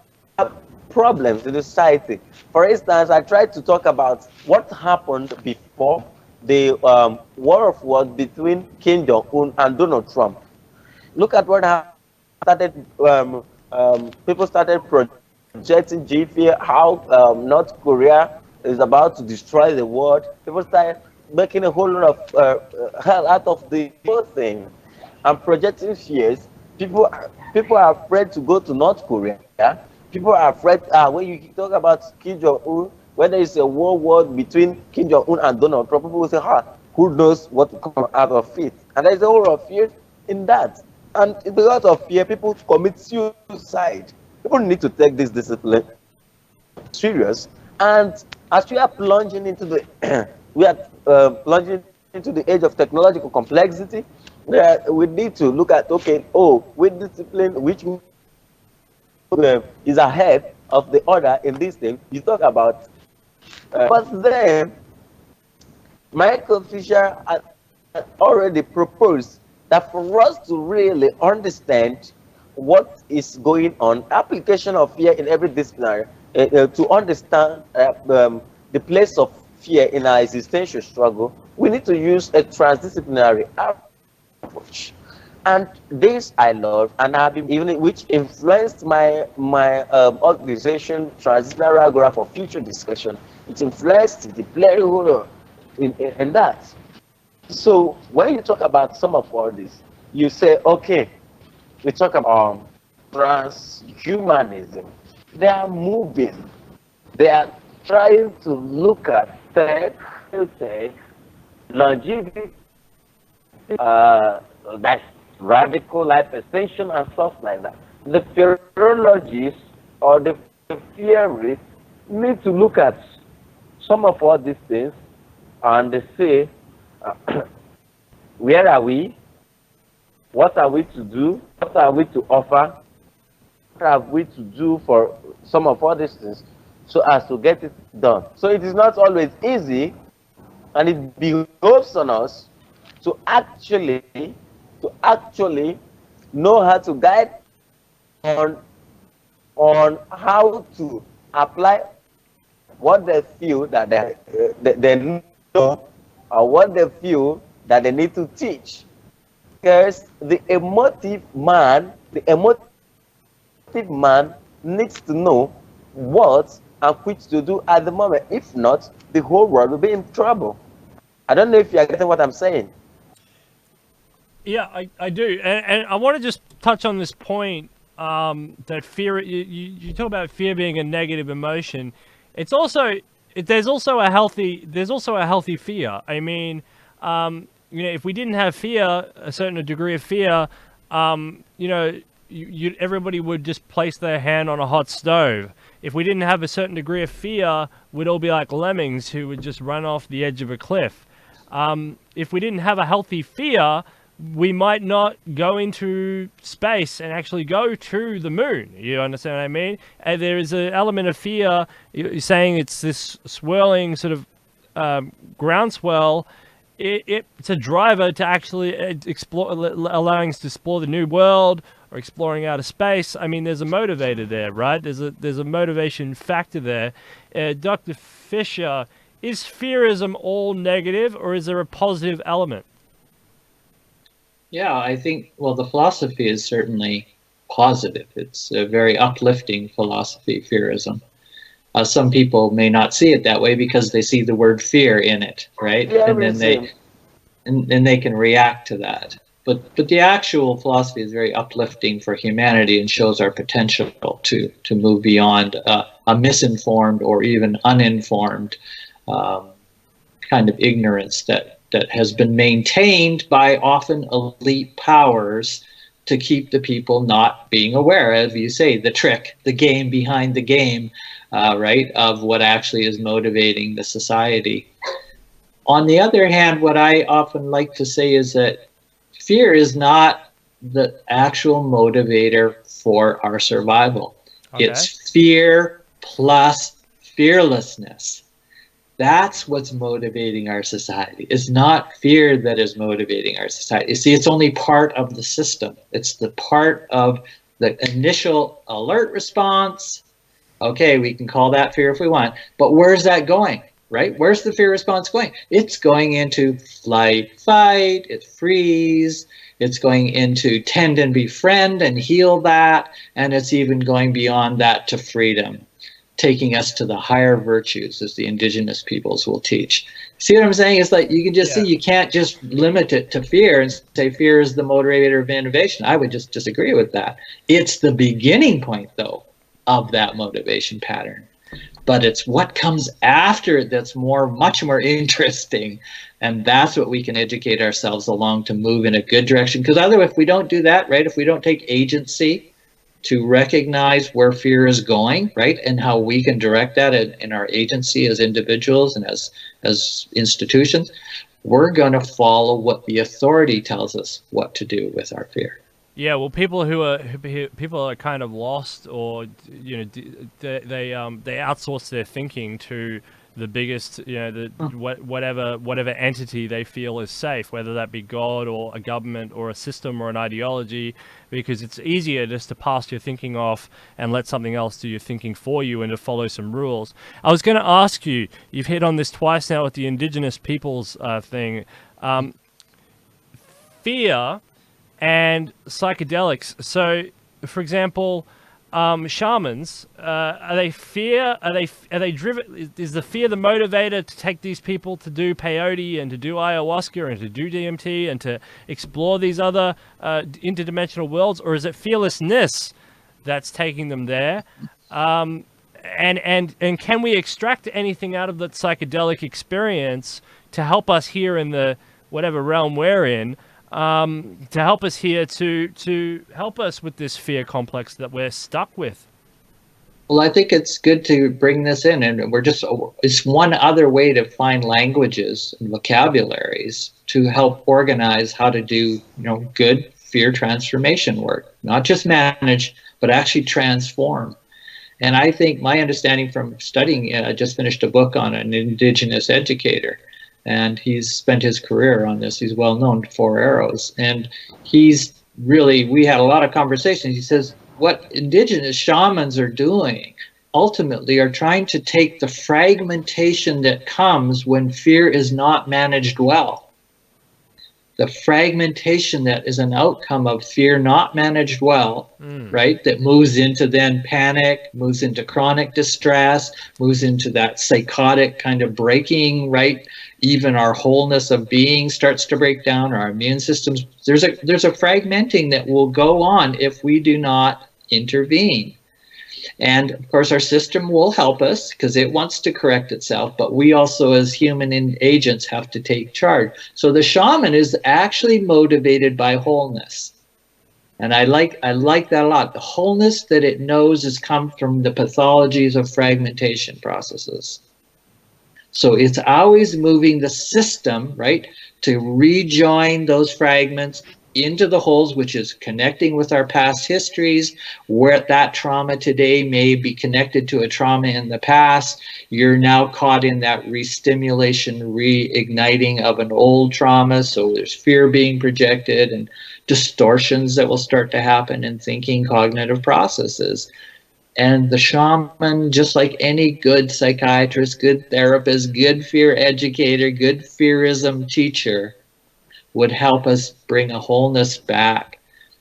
problems in the society. For instance, I tried to talk about what happened before the war of words between Kim Jong-un and Donald Trump. Look at what happened. People started projecting GFA, how North Korea is about to destroy the world. People started making a whole lot of hell out of the whole thing and projecting fears. People are afraid to go to North Korea. People are afraid. When you talk about Kim Jong-un, when there is a war between Kim Jong-un and Donald Trump, people will say, who knows what will come out of it? And there is a whole lot of fear in that. And because of fear, people commit suicide. People need to take this discipline serious. And as we are plunging into the we are plunging into the age of technological complexity, we need to look at, okay, with discipline, which is ahead of the other in this thing. You talk about, but then Michael Fisher had already proposed that for us to really understand what is going on, application of fear in every discipline, to understand the place of fear in our existential struggle, we need to use a transdisciplinary approach. And this I love, and I've been even which influenced my organization, Transdisciplinary Agora for Future Discussion. It influenced the play role in that. So when you talk about some of all this, you say, okay, we talk about transhumanism. They are moving. They are trying to look at tech, longevity, that's radical life extension and stuff like that. The theologists or the theorists need to look at some of all these things and they say, where are we? What are we to do? What are we to offer? What have we to do for some of all these things so as to get it done? So it is not always easy, and it behoves on us to actually know how to guide on how to apply what they feel that they know, or what they feel that they need to teach. Because the emotive man needs to know what and which to do at the moment. If not, the whole world will be in trouble. I don't know if you're getting what I'm saying. Yeah, I do, and I want to just touch on this point that fear. You talk about fear being a negative emotion. It's also there's also a healthy fear. I mean, if we didn't have fear, a certain degree of fear, everybody would just place their hand on a hot stove. If we didn't have a certain degree of fear, we'd all be like lemmings who would just run off the edge of a cliff. If we didn't have a healthy fear, we might not go into space and actually go to the moon. You understand what I mean? And there is an element of fear. You're saying it's this swirling sort of groundswell. It's a driver to actually explore, allowing us to explore the new world or exploring outer space. I mean, there's a motivator there, right? There's a motivation factor there. Dr. Fisher, is fearism all negative, or is there a positive element? Yeah, I think, well, the philosophy is certainly positive. It's a very uplifting philosophy, fearism. Some people may not see it that way because they see the word fear in it, right? And then they can react to that. But the actual philosophy is very uplifting for humanity and shows our potential to move beyond a misinformed or even uninformed kind of ignorance that has been maintained by often elite powers to keep the people not being aware, as you say, the trick, the game behind the game, right, of what actually is motivating the society. On the other hand, what I often like to say is that fear is not the actual motivator for our survival. Okay. It's fear plus fearlessness. That's what's motivating our society. It's not fear that is motivating our society. You see, it's only part of the system. It's the part of the initial alert response. Okay, we can call that fear if we want, but where's that going, right? Where's the fear response going? It's going into flight, fight, it's freeze, it's going into tend and befriend and heal that, and it's even going beyond that to freedom, taking us to the higher virtues, as the indigenous peoples will teach. See what I'm saying? It's like you can just see you can't just limit it to fear and say fear is the motivator of innovation. I would just disagree with that. It's the beginning point, though, of that motivation pattern. But it's what comes after it that's much more interesting. And that's what we can educate ourselves along to move in a good direction. Because otherwise, if we don't do that, right, if we don't take agency to recognize where fear is going, right, and how we can direct that in our agency as individuals and as institutions, we're going to follow what the authority tells us what to do with our fear. Yeah, well, people are kind of lost, or they outsource their thinking to the biggest, whatever entity they feel is safe, whether that be God or a government or a system or an ideology, because it's easier just to pass your thinking off and let something else do your thinking for you and to follow some rules. I was going to ask you, you've hit on this twice now with the indigenous peoples thing, fear and psychedelics. So, for example, shamans, are they driven? Is the fear the motivator to take these people to do peyote and to do ayahuasca and to do DMT and to explore these other interdimensional worlds, or is it fearlessness that's taking them there? And can we extract anything out of that psychedelic experience to help us here in the whatever realm we're in? To help us here, to help us with this fear complex that we're stuck with? Well, I think it's good to bring this in, and it's one other way to find languages and vocabularies to help organize how to do, good fear transformation work, not just manage, but actually transform. And I think my understanding from studying, I just finished a book on an indigenous educator, and he's spent his career on this. He's well known, 4 Arrows, and he's really, we had a lot of conversations. He says, what indigenous shamans are doing ultimately are trying to take the fragmentation that comes when fear is not managed well. The fragmentation that is an outcome of fear not managed well, right? That moves into then panic, moves into chronic distress, moves into that psychotic kind of breaking, right? Even our wholeness of being starts to break down, our immune systems. There's a fragmenting that will go on if we do not intervene. And of course, our system will help us because it wants to correct itself, but we also, as human agents, have to take charge. So the shaman is actually motivated by wholeness. And I like that a lot. The wholeness that it knows has come from the pathologies of fragmentation processes. So it's always moving the system, right, to rejoin those fragments into the wholes, which is connecting with our past histories, where that trauma today may be connected to a trauma in the past. You're now caught in that re-stimulation, reigniting of an old trauma. So there's fear being projected and distortions that will start to happen in thinking, cognitive processes. And the shaman, just like any good psychiatrist, good therapist, good fear educator, good fearism teacher, would help us bring a wholeness back.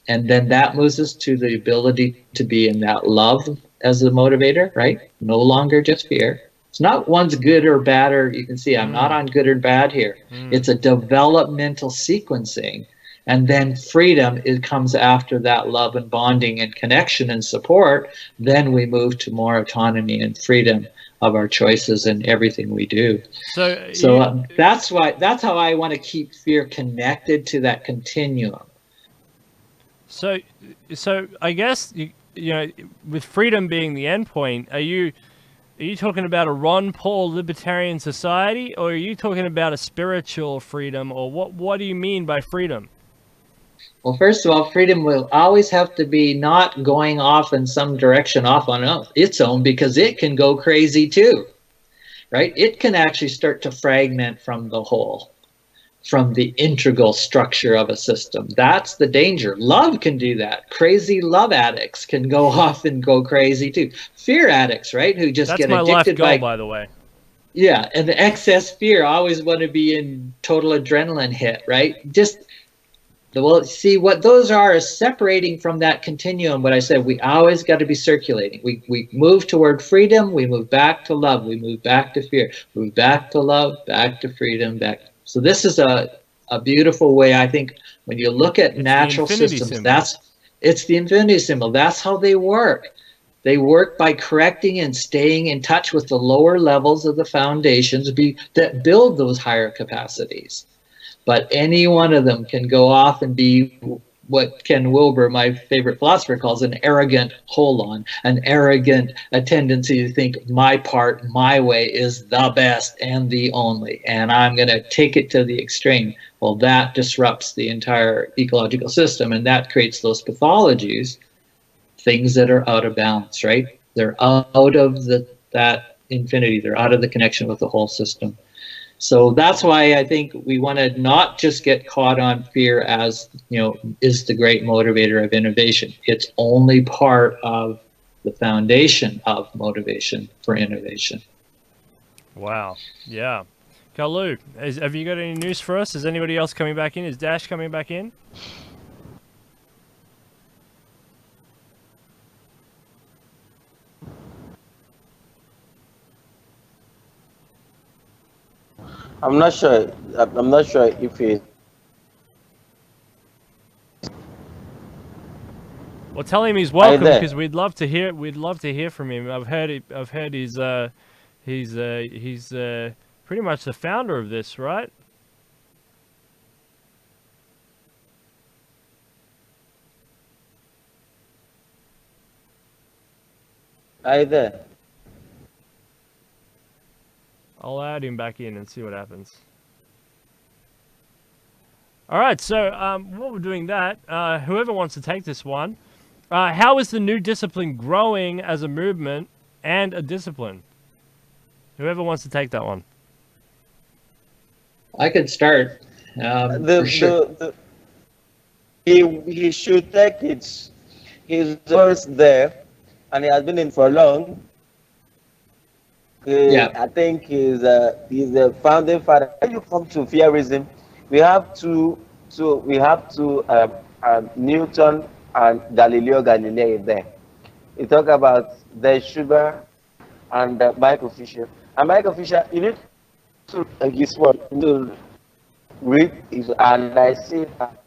And then that moves us to the ability to be in that love as the motivator, right? No longer just fear. It's not one's good or bad, or you can see I'm not on good or bad here. It's a developmental sequencing. And then freedom, it comes after that love and bonding and connection and support. Then we move to more autonomy and freedom of our choices and everything we do. So that's how I want to keep fear connected to that continuum. So I guess you know, with freedom being the endpoint, are you talking about a Ron Paul libertarian society, or are you talking about a spiritual freedom, or what do you mean by freedom? Well, first of all, freedom will always have to be not going off in some direction off on its own, because it can go crazy too, right? It can actually start to fragment from the whole, from the integral structure of a system. That's the danger. Love can do that. Crazy love addicts can go off and go crazy too. Fear addicts, right, who just get addicted. That's my life goal, by the way. Yeah, and the excess fear, always want to be in total adrenaline hit, right? Well, see, what those are is separating from that continuum. What I said, we always got to be circulating. We move toward freedom, we move back to love, we move back to fear, move back to love, back to freedom, back. So this is a beautiful way, I think, when you look at natural systems, it's the infinity symbol. That's how they work. They work by correcting and staying in touch with the lower levels of the foundations that build those higher capacities. But any one of them can go off and be what Ken Wilber, my favorite philosopher, calls an arrogant hold-on, an arrogant a tendency to think my part, my way is the best and the only, and I'm going to take it to the extreme. Well, that disrupts the entire ecological system, and that creates those pathologies, things that are out of balance, right? They're out of that infinity. They're out of the connection with the whole system. So that's why I think we want to not just get caught on fear as, is the great motivator of innovation. It's only part of the foundation of motivation for innovation. Wow. Yeah. Kalu, have you got any news for us? Is anybody else coming back in? Is Dash coming back in? I'm not sure. I'm not sure if he. Well, tell him he's welcome, because we'd love to hear. We'd love to hear from him. I've heard he's pretty much the founder of this, right? Are you there? I'll add him back in and see what happens. All right, so while we're doing that, whoever wants to take this one, how is the new discipline growing as a movement and a discipline? Whoever wants to take that one. I could start. For sure. he should take it. His words there, and he has been in for long. Yeah. I think he's the founding father. When you come to Fearism, we have Newton and Galileo Galilei there. You talk about the sugar and Michael Fisher. And Michael Fisher, you need to his work to read his, and I see that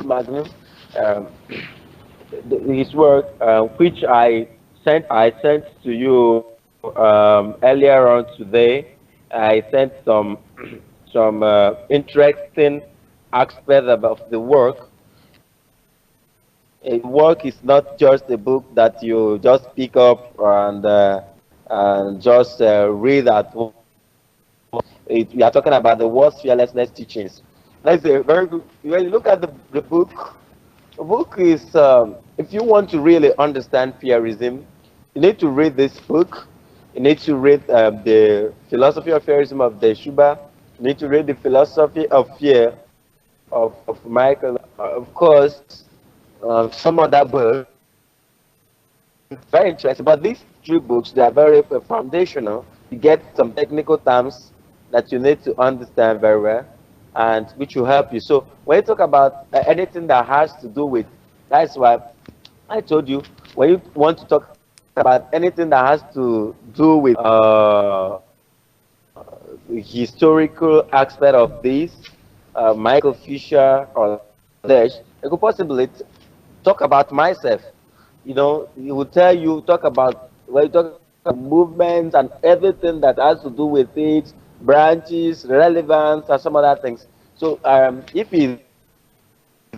Magnum, um, his work, which I sent to you earlier on today. I sent some interesting aspects of the work. A work is not just a book that you just pick up and just read at home. We are talking about the world's fearlessness teachings. That's a very good. When you look at the book is, if you want to really understand fearism, you need to read this book. You need to read the philosophy of fearism of Desh. You need to read the philosophy of fear of Michael. Of course, some other books, very interesting. But these three books, they are very foundational. You get some technical terms that you need to understand very well, and which will help you. So when you talk about anything that has to do with, that's why I told you, when you want to talk about anything that has to do with the historical aspect of this, Michael Fisher or Desh, I could possibly talk about myself. You know, he will tell you, talk about, when you talk about movements and everything that has to do with it, branches, relevance, and some other things. So if he's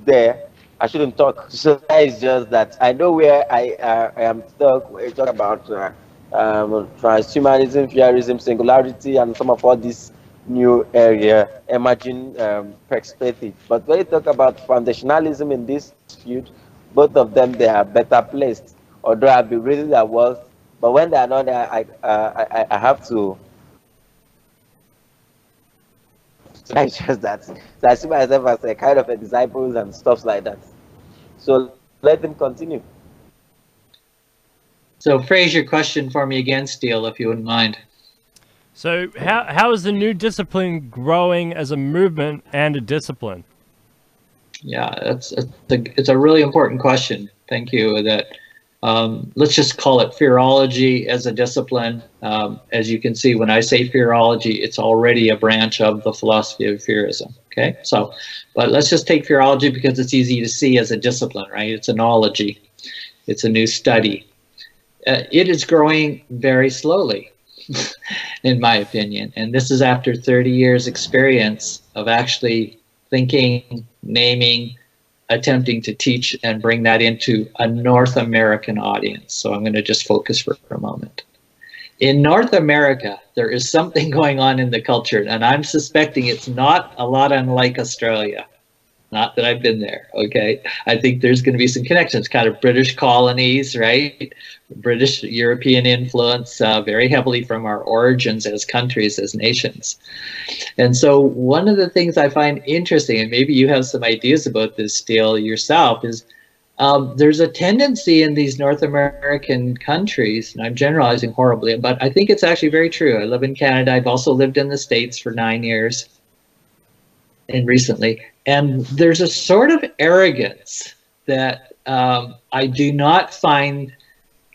there, I shouldn't talk. So that is just that. I know where I am stuck when you talk about transhumanism, fearism, singularity, and some of all these new area emerging perspective. But when you talk about foundationalism in this field, both of them, they are better placed. Although I've been reading their works, but when they are not there, I have to. So it's just that. So I see myself as a kind of a disciples and stuff like that. So let them continue. So phrase your question for me again, Steele, if you wouldn't mind. So how is the new discipline growing as a movement and a discipline? Yeah, it's a really important question. Thank you. That let's just call it Fearology as a discipline. As you can see, when I say Fearology, it's already a branch of the philosophy of Fearism. Okay, so, but let's just take Fearology because it's easy to see as a discipline, right? It's an ology. It's a new study. It is growing very slowly, in my opinion. And this is after 30 years experience of actually thinking, naming, attempting to teach and bring that into a North American audience. So I'm going to just focus for a moment. In North America, there is something going on in the culture, and I'm suspecting it's not a lot unlike Australia. Not that I've been there, okay? I think there's going to be some connections, kind of British colonies, right? British European influence very heavily from our origins as countries, as nations. And so one of the things I find interesting, and maybe you have some ideas about this, Steele, yourself, is there's a tendency in these North American countries, and I'm generalizing horribly, but I think it's actually very true. I live in Canada. I've also lived in the States for 9 years and recently. And there's a sort of arrogance that I do not find.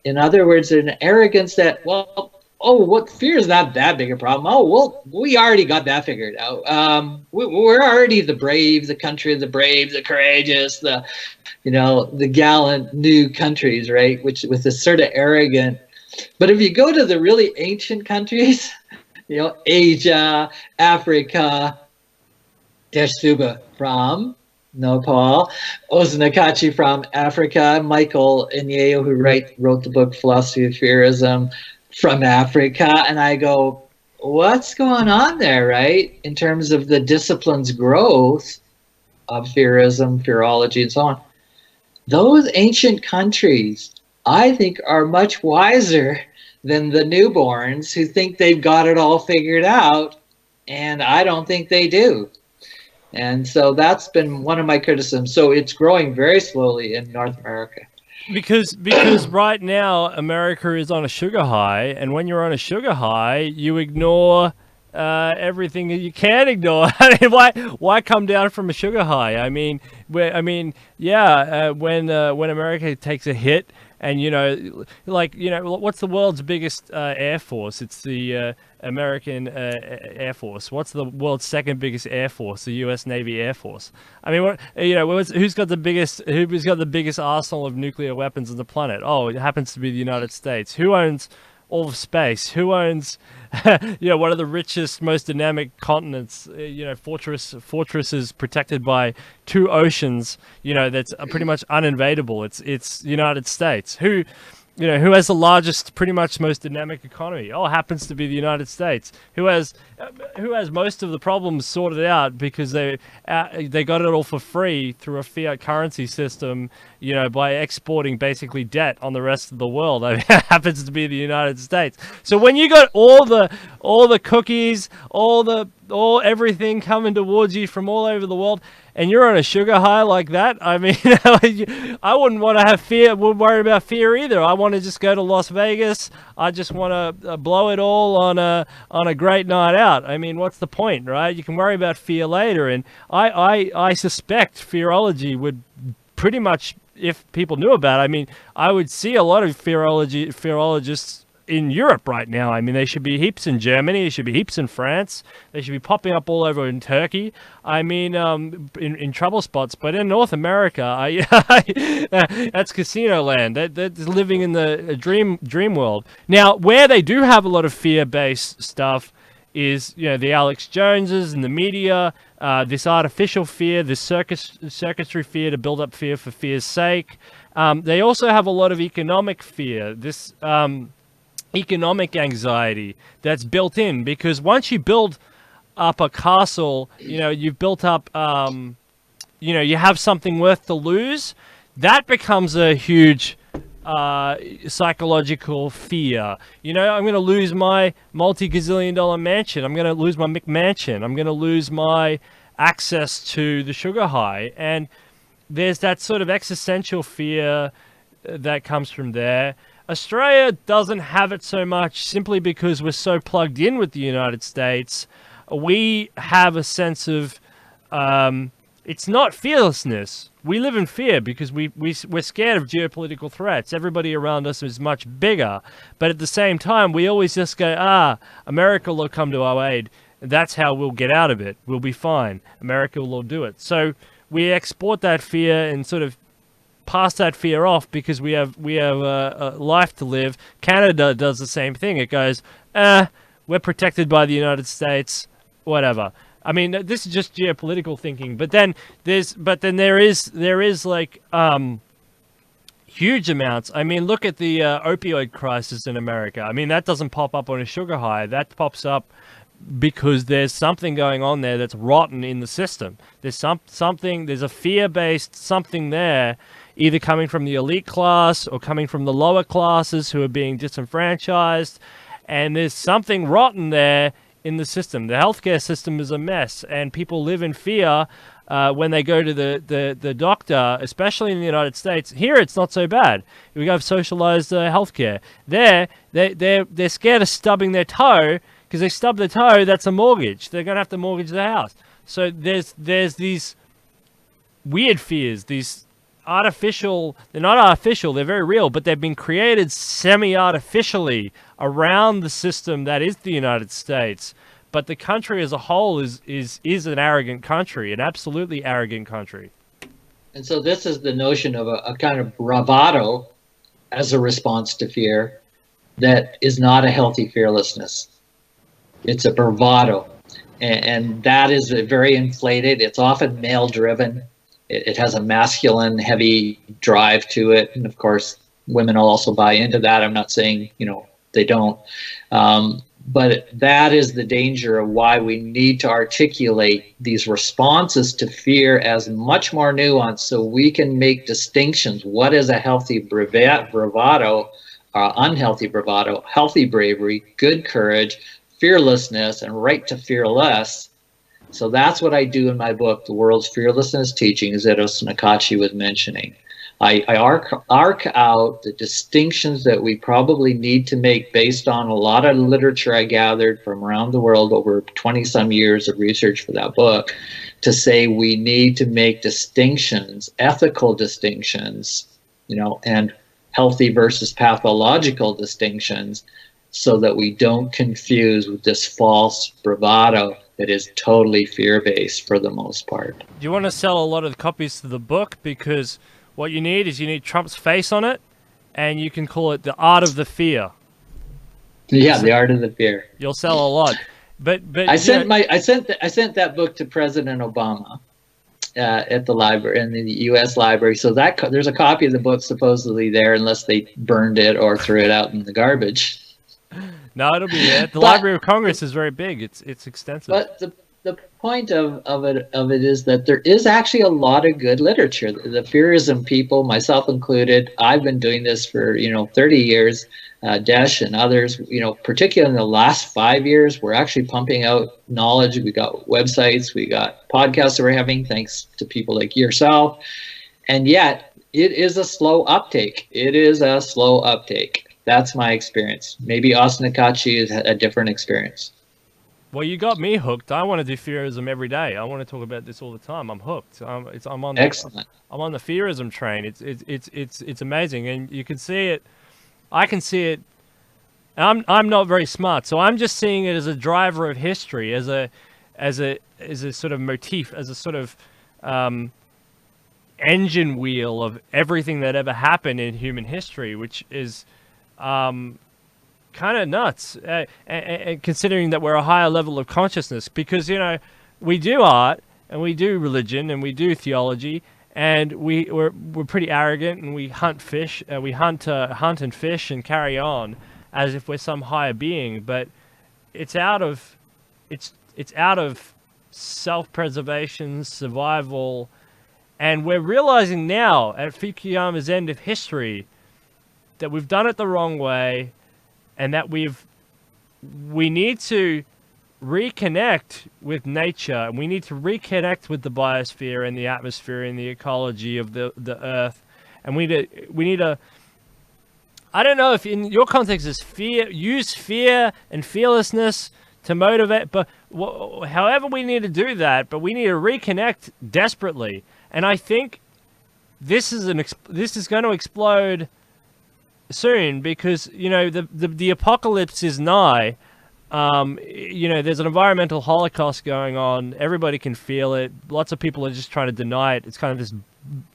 In other words, an arrogance that, well, oh, what fear is not that big a problem. Oh, well, we already got that figured out. We're already the brave, the country of the brave, the courageous, the gallant new countries, right? Which with this sort of arrogant. But if you go to the really ancient countries, Asia, Africa, Desh from Nepal, Oznakachi from Africa, Michael Inyeo, who wrote the book Philosophy of Fearism, from Africa. And I go, what's going on there, right? In terms of the discipline's growth of Fearism, Fearology, and so on. Those ancient countries, I think, are much wiser than the newborns who think they've got it all figured out. And I don't think they do. And so that's been one of my criticisms. So it's growing very slowly in North America. Because right now America is on a sugar high, and when you're on a sugar high, you ignore everything that you can ignore. I mean, why come down from a sugar high? I mean, when America takes a hit, and what's the world's biggest air force? It's the American Air Force. What's the world's second biggest air force? The U.S. Navy Air Force. I mean, who's got the biggest arsenal of nuclear weapons on the planet? Oh, it happens to be the United States. Who owns all of space? Who owns, one of the richest, most dynamic continents? Fortresses protected by two oceans. That's pretty much uninvadable. It's the United States. Who has the largest, pretty much most dynamic economy? Oh, happens to be the United States. Who has most of the problems sorted out because they got it all for free through a fiat currency system, by exporting basically debt on the rest of the world. I mean, it happens to be the United States. So when you got all the cookies, all everything coming towards you from all over the world, and you're on a sugar high like that, I mean, I wouldn't want to have fear, wouldn't worry about fear either. I want to just go to Las Vegas. I just want to blow it all on a great night out. I mean, what's the point, right? You can worry about fear later, and I suspect Fearology would pretty much, if people knew about it, I mean, I would see a lot of Fearologists in Europe right now. I mean, they should be heaps in Germany. They should be heaps in France. They should be popping up all over in Turkey. I mean, in trouble spots. But in North America, that's casino land. They're living in the dream world. Now, where they do have a lot of fear-based stuff is, the Alex Joneses and the media, this artificial fear, this circusry fear to build up fear for fear's sake. They also have a lot of economic fear. This economic anxiety that's built in, because once you build up a castle, you've built up, you have something worth to lose. That becomes a huge psychological fear. I'm going to lose my multi-gazillion-dollar mansion. I'm going to lose my McMansion. I'm going to lose my access to the sugar high. And there's that sort of existential fear that comes from there. Australia doesn't have it so much simply because we're so plugged in with the United States. We have a sense of, it's not fearlessness. We live in fear because we're scared of geopolitical threats. Everybody around us is much bigger. But at the same time, we always just go, America will come to our aid. That's how we'll get out of it. We'll be fine. America will do it. So we export that fear and sort of pass that fear off because we have a life to live. Canada does the same thing. It goes, we're protected by the United States, whatever. I mean, this is just geopolitical thinking. But then there is like huge amounts. I mean, look at the opioid crisis in America. I mean, that doesn't pop up on a sugar high. That pops up because there's something going on there that's rotten in the system. There's something. There's a fear-based something there, either coming from the elite class or coming from the lower classes who are being disenfranchised. And there's something rotten there in the system. The healthcare system is a mess, and people live in fear when they go to the doctor, especially in the United States. Here, it's not so bad. We have socialized healthcare. They're scared of stubbing their toe, because they stub their toe, that's a mortgage. They're going to have to mortgage the house. So there's these weird fears, these artificial, they're not artificial, they're very real, but they've been created semi-artificially around the system that is the United States. But the country as a whole is an arrogant country, an absolutely arrogant country. And so this is the notion of a kind of bravado as a response to fear that is not a healthy fearlessness. It's a bravado. And that is very inflated. It's often male-driven. It has a masculine, heavy drive to it. And of course, women will also buy into that. I'm not saying, they don't. But that is the danger of why we need to articulate these responses to fear as much more nuanced so we can make distinctions. What is a healthy bravado, unhealthy bravado, healthy bravery, good courage, fearlessness, and right to fear less. So that's what I do in my book, The World's Fearlessness Teaching, as Eros Nakachi was mentioning. I arc out the distinctions that we probably need to make based on a lot of literature I gathered from around the world over 20 some years of research for that book, to say we need to make distinctions, ethical distinctions, and healthy versus pathological distinctions, so that we don't confuse with this false bravado that is totally fear-based for the most part. Do you want to sell a lot of copies to the book? Because what you need is Trump's face on it, and you can call it The Art of the Fear. Yeah, The Art of the Fear. You'll sell a lot. But I sent that book to President Obama at the library, in the U.S. library. So that there's a copy of the book supposedly there, unless they burned it or threw it out in the garbage. No, it'll be there. The Library of Congress is very big. It's extensive. But the point of it is that there is actually a lot of good literature. The Fearism people, myself included, I've been doing this for 30 years. Desh and others, particularly in the last 5 years, we're actually pumping out knowledge. We got websites, we got podcasts that we're having, thanks to people like yourself. And yet, it is a slow uptake. That's my experience. Maybe Asnakachi has a different experience. Well, you got me hooked. I want to do Fearism every day. I want to talk about this all the time. I'm hooked. I'm on. Excellent. I'm on the Fearism train. It's amazing, and you can see it. I can see it. I'm not very smart, so I'm just seeing it as a driver of history, as a sort of motif, as a sort of engine wheel of everything that ever happened in human history, which is kind of nuts, and considering that we're a higher level of consciousness, because we do art and we do religion and we do theology, and we're pretty arrogant, and we hunt fish, we hunt and fish and carry on as if we're some higher being, but it's out of self-preservation, survival, and we're realizing now at Fukuyama's end of history that we've done it the wrong way, and that we need to reconnect with nature, and we need to reconnect with the biosphere and the atmosphere and the ecology of the earth, and we need to I don't know if in your context is use fear and fearlessness to motivate, but however we need to do that, but we need to reconnect desperately, and I think this is going to explode soon, because the apocalypse is nigh. There's an environmental holocaust going on. Everybody can feel it. Lots of people are just trying to deny it. It's kind of this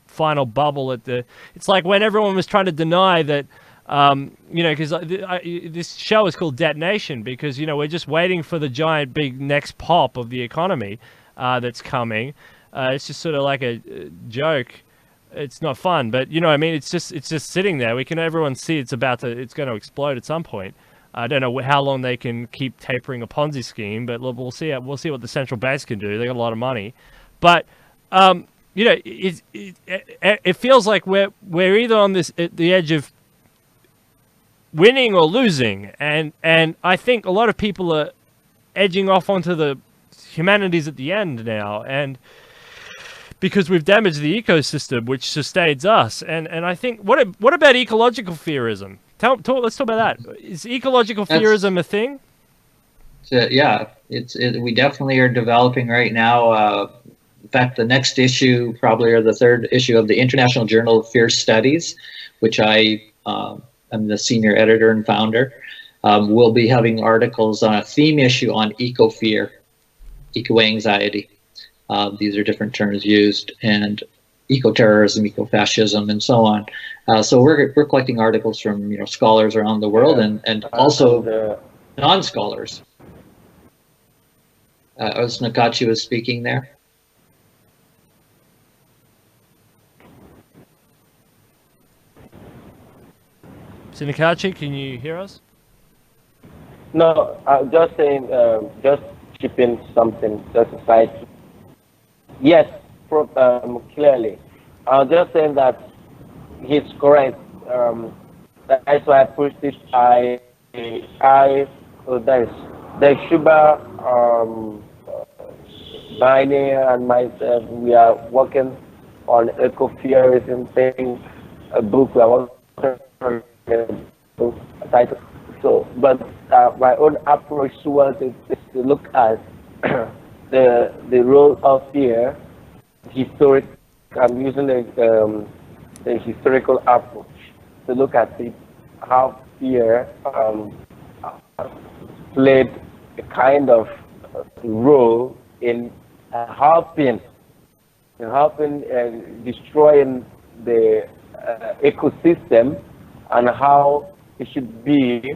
final bubble it's like when everyone was trying to deny that, because this show is called Detonation, because we're just waiting for the giant big next pop of the economy that's coming. It's just sort of like a joke. It's not fun, but it's just sitting there. Everyone see it's going to explode at some point. I don't know how long they can keep tapering a Ponzi scheme, but we'll see. We'll see what the central banks can do. They got a lot of money, but it feels like we're either on the edge of winning or losing, and I think a lot of people are edging off onto the humanities at the end now, and because we've damaged the ecosystem which sustains us, and I think what about ecological fearism? Let's talk about that. Is ecological fearism a thing? Yeah, we definitely are developing right now. In fact, the next issue, probably, or the third issue of the International Journal of Fear Studies, which I am the senior editor and founder, will be having articles on a theme issue on eco-fear, eco-anxiety. These are different terms used, and eco-terrorism, eco-fascism, and so on. So we're collecting articles from scholars around the world, and also non-scholars. Nakachi was speaking there. Nakachi, can you hear us? No, I'm just saying, just chipping something, just a side. Yes, clearly. I'm just saying that he's correct. That's why I pushed it. There's Shuba, Bani and myself, we are working on eco-fearism thing, a book we are working on a title. So, but my own approach towards it is to look at the role of fear, historic. I'm using the historical approach to look at it, how fear played a kind of role in helping destroying the ecosystem, and how it should be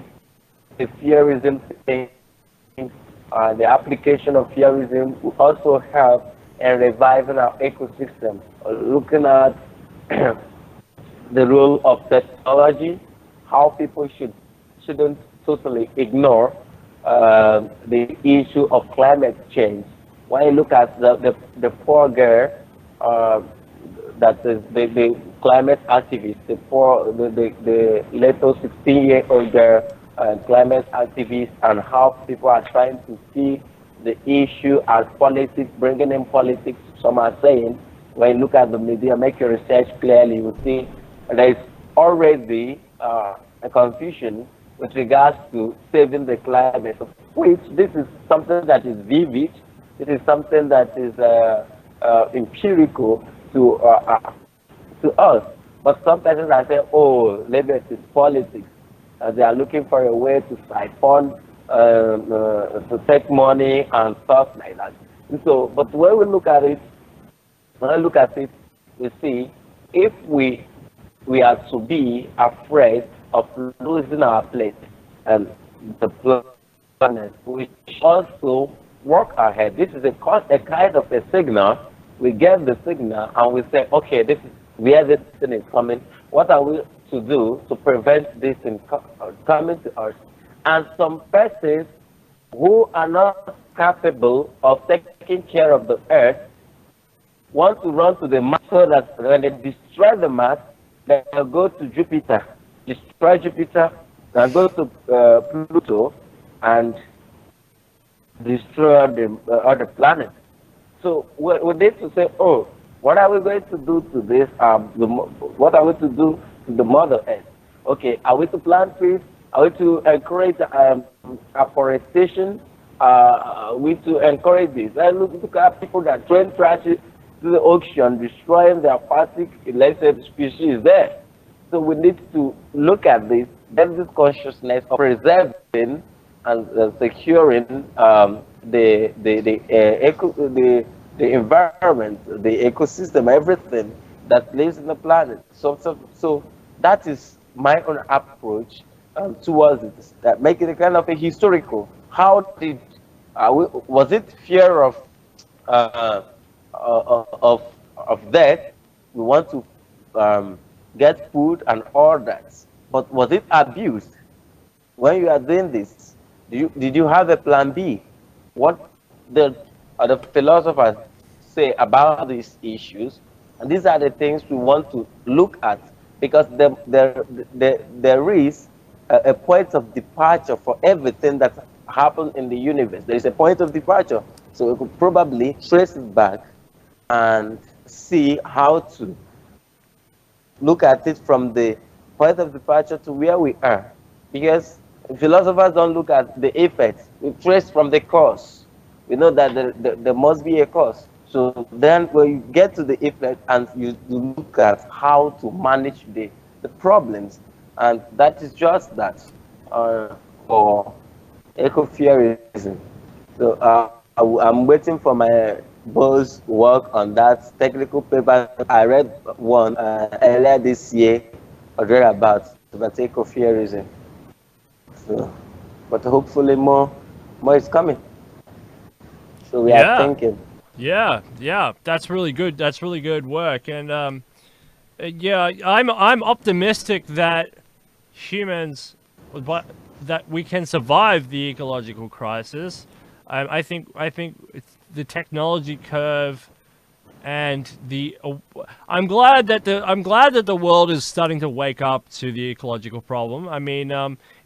the fearism thing, the application of fearism will also help in reviving our ecosystem, looking at the role of technology, how people shouldn't totally ignore the issue of climate change. When you look at the poor girl, uh, that is the climate activist, the little 16-year-old girl, climate activist, and how people are trying to see the issue as politics, bringing in politics. Some are saying, when you look at the media, make your research clearly, you will see there is already a confusion with regards to saving the climate, of which this is something that is vivid, it is something that is empirical to us. But some persons are saying, oh, maybe it is politics. They are looking for a way to siphon, to take money and stuff like that. And so, but when I look at it, we see if we are to be afraid of losing our place and the planet, we also work ahead. This is a kind of a signal. We get the signal and we say, okay, this is where this thing is coming. What are we to do to prevent this in coming to us? And some persons who are not capable of taking care of the earth want to run to the Mars, so that when they destroy the Mars, they'll go to Jupiter, destroy Jupiter, and go to Pluto, and destroy the other planets. So we need to say, oh, what are we going to do to this? What are we to do to the Mother Earth? Okay, are we to plant trees? Are we to encourage afforestation? Are we to encourage this? And look at people that train trash to the ocean, destroying the aquatic, let's say, species there. So we need to look at this, get this consciousness of preserving and securing the environment, the ecosystem, everything that lives in the planet. So that is my own approach towards it. That make it a kind of a historical. How did was it fear uh, of death? We want to get food and all that, but was it abused? When you are doing this, did you have a plan B? What the other philosophers say about these issues, and these are the things we want to look at, because there is a point of departure for everything that happened in the universe. There is a point of departure, so we could probably trace it back and see how to look at it from the point of departure to where we are. Because philosophers don't look at the effects, we trace from the cause. We know that there must be a cause. So then when you get to the effect and you look at how to manage the problems, and that is just that for ecofearism. So I'm waiting for my boss work on that technical paper. I read one earlier this year, or about ecofearism. So, but hopefully more is coming. So we are Yeah, thinking. yeah. That's really good. That's really good work. And yeah, I'm optimistic that humans, but that we can survive the ecological crisis. I think the technology curve and I'm glad that the world is starting to wake up to the ecological problem. I mean,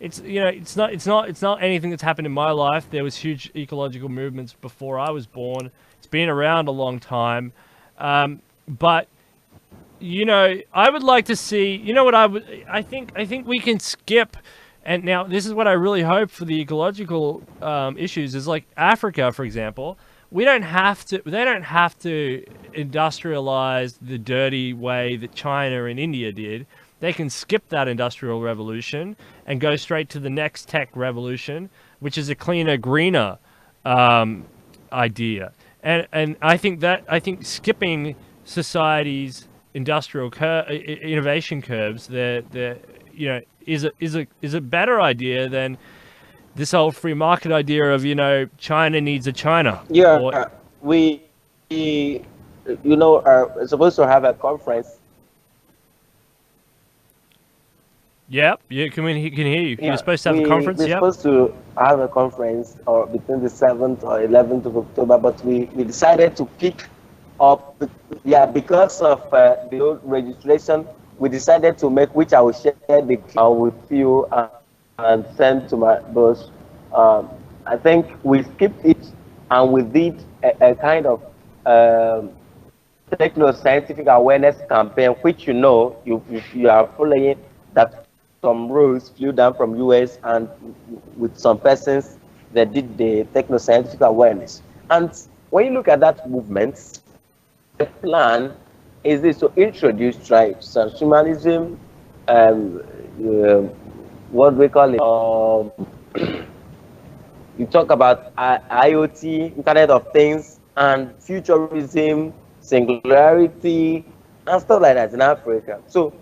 it's not anything that's happened in my life. There was huge ecological movements before I was born. It's been around a long time, but I would like to see. You know what I would? I think we can skip. And now this is what I really hope for the ecological issues is like Africa, for example. We don't have to. They don't have to industrialize the dirty way that China and India did. They can skip that industrial revolution and go straight to the next tech revolution, which is a cleaner, greener um, idea. And I think skipping society's innovation curves, is a better idea than this whole free market idea of China needs a China. Or Yeah, we are supposed to have a conference. yep, yeah, can hear you. You're Yeah, supposed to have a we conference. we're Yep. supposed to have a conference or between the 7th or 11th of October, but we decided to pick up. Yeah, because of the old registration, we decided to make, which I will share the with you and send to my boss. I think we skipped it and we did a kind of um, techno-scientific awareness campaign, which you are following, that some rows flew down from US and with some persons that did the techno-scientific awareness. And when you look at that movement, the plan is this to introduce tribes, transhumanism, um, uh, what we call it, you talk about IoT, Internet of Things, and futurism, singularity, and stuff like that in Africa. So,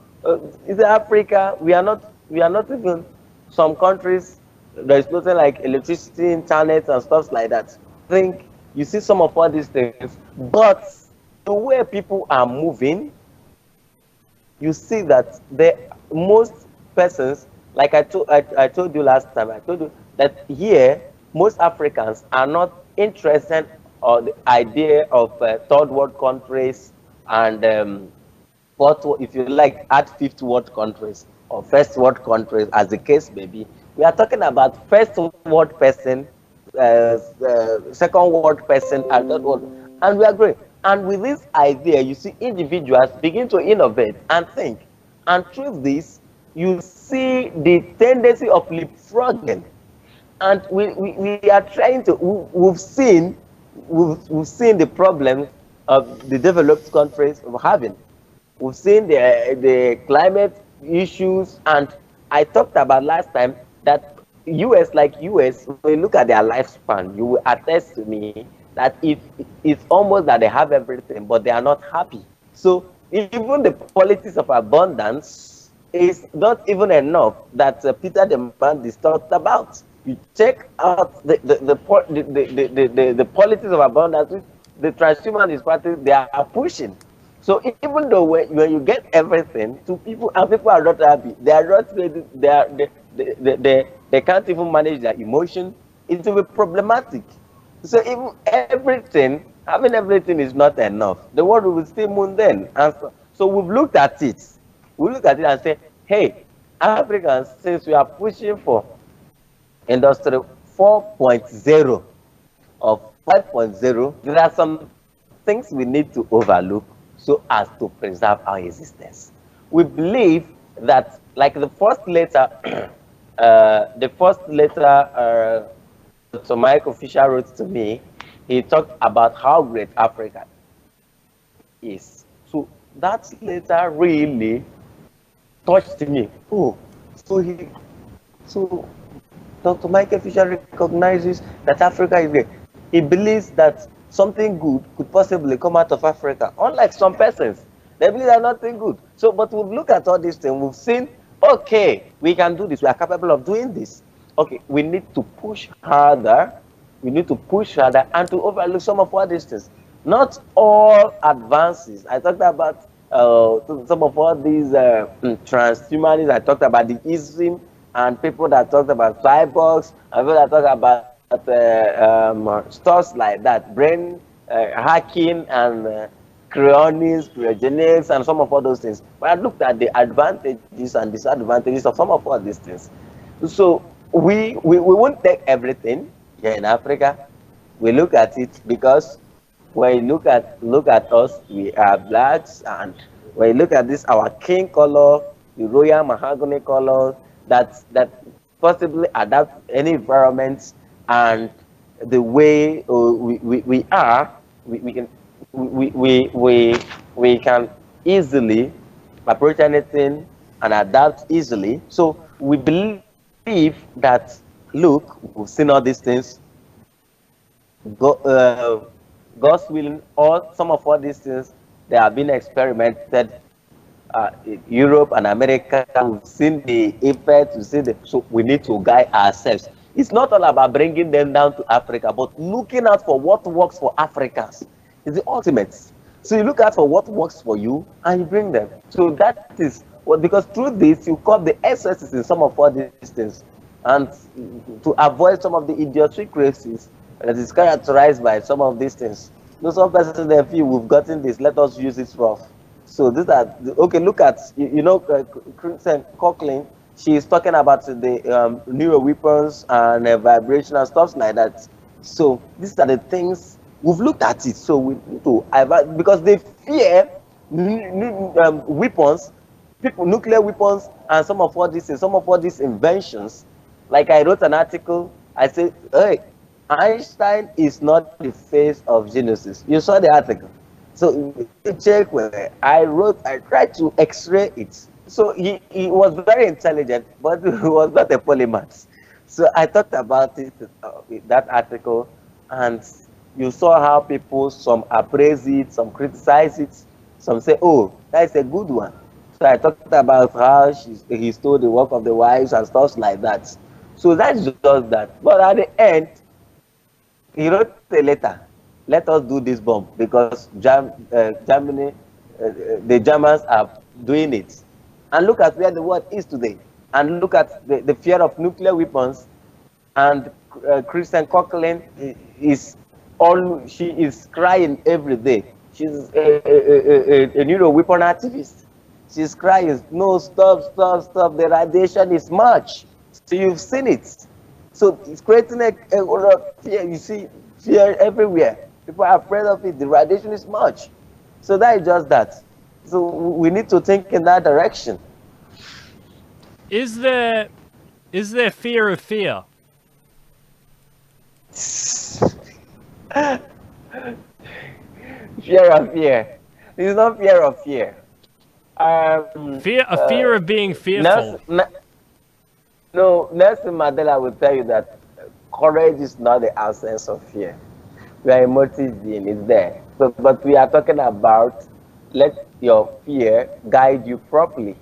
in Africa, we are not even some countries. There is nothing like electricity, internet, and stuff like that. I think you see some of all these things, but the way people are moving, you see that the most persons, like I told you last time, I told you that here most Africans are not interested or the idea of third world countries and if you like, add fifth world countries or first world countries, as the case may be. We are talking about first world person, second world person, and third world. And we agree. And with this idea, you see individuals begin to innovate and think. And through this, you see the tendency of leapfrogging. And we are trying to, we've seen the problems of the developed countries of having. We've seen the climate issues, and I talked about last time that US, when you look at their lifespan, you will attest to me that if it's almost that they have everything, but they are not happy. So even the politics of abundance is not even enough that Peter Diamandis talked about. You check out the politics of abundance which the transhumanist-party they are pushing. So even though when you get everything to people and people are not happy, they are not ready, they can't even manage their emotion, it will be problematic. So even having everything is not enough. The world will still mundane. And so we've looked at it. We look at it and say, hey, Africans, since we are pushing for industry 4.0 or 5.0, there are some things we need to overlook so as to preserve our existence. We believe that, like the first letter Dr. Michael Fisher wrote to me, he talked about how great Africa is. So that letter really touched me. Oh, so so Dr. Michael Fisher recognizes that Africa is great. He believes that something good could possibly come out of Africa. Unlike some persons, they believe that nothing good. So, but we've looked at all these things. We've seen, okay, we can do this. We are capable of doing this. Okay, we need to push harder. We need to push harder and to overlook some of all these things. Not all advances. I talked about some of all these transhumanists. I talked about the ism and people that talked about cyborgs and people that talk about stuff like that, brain hacking and cryogenics, and some of all those things. But I looked at the advantages and disadvantages of some of all these things. So we won't take everything here in Africa. We look at it because when you look at us, we are blacks, and when you look at this, our king color, the royal mahogany color, that possibly adapt any environment, and the way we are, we can we, we, we, we can easily approach anything and adapt easily. So we believe that, look, we've seen all these things. Go, God's willing, all some of all these things, they have been experimented in Europe and America. We've seen the effect. We see the, so we need to guide ourselves. It's not all about bringing them down to Africa, but looking out for what works for Africans. It's the ultimate. So you look out for what works for you and you bring them. So that is what, because through this you cut the excesses in some of all these things, and to avoid some of the idiosyncrasies that is characterized by some of these things. Some persons they feel we've gotten this, let us use it rough. So these are okay. Look at Kristen Coughlin. She is talking about the neuro weapons and vibration and stuff like that. So these are the things we've looked at it. So we need to because they fear weapons, people, nuclear weapons, and some of all these things, some of all these inventions. Like I wrote an article. I said, hey, Einstein is not the face of Genesis. You saw the article. So you check where I tried to x-ray it. So he was very intelligent, but he was not a polymath. So I talked about it in that article, and you saw how people, some appraise it, some criticize it, some say, oh, that's a good one. So I talked about how he stole the work of the wives and stuff like that. So that's just that. But at the end, he wrote a letter. Let us do this bomb because Germany, the Germans are doing it. And look at where the world is today. And look at the fear of nuclear weapons. And Kristen Coughlin she is crying every day. She's a neuro weapon activist. She's crying, no, stop. The radiation is much. So you've seen it. So it's creating a lot of fear. You see fear everywhere. People are afraid of it. The radiation is much. So that is just that. So we need to think in that direction. Is there fear of fear? Fear of fear. It's not fear of fear. Fear of being fearful. Nelson Mandela will tell you that courage is not the absence of fear. We are emotive being, it's there. So, but we are talking about let your fear guide you properly.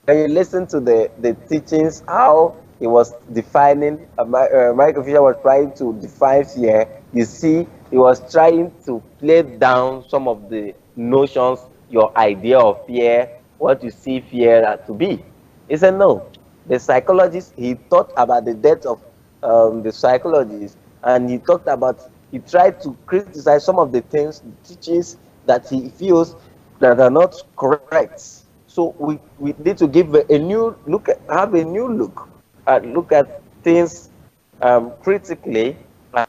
When you listen to the teachings, how he was defining, Michael Fisher was trying to define fear. You see, he was trying to play down some of the notions, your idea of fear, what you see fear to be. He said, no. The psychologist, he thought about the death of the psychologist, and he tried to criticize some of the things, the teachings that he feels that are not correct. So we need to give a new look, have a new look at things critically,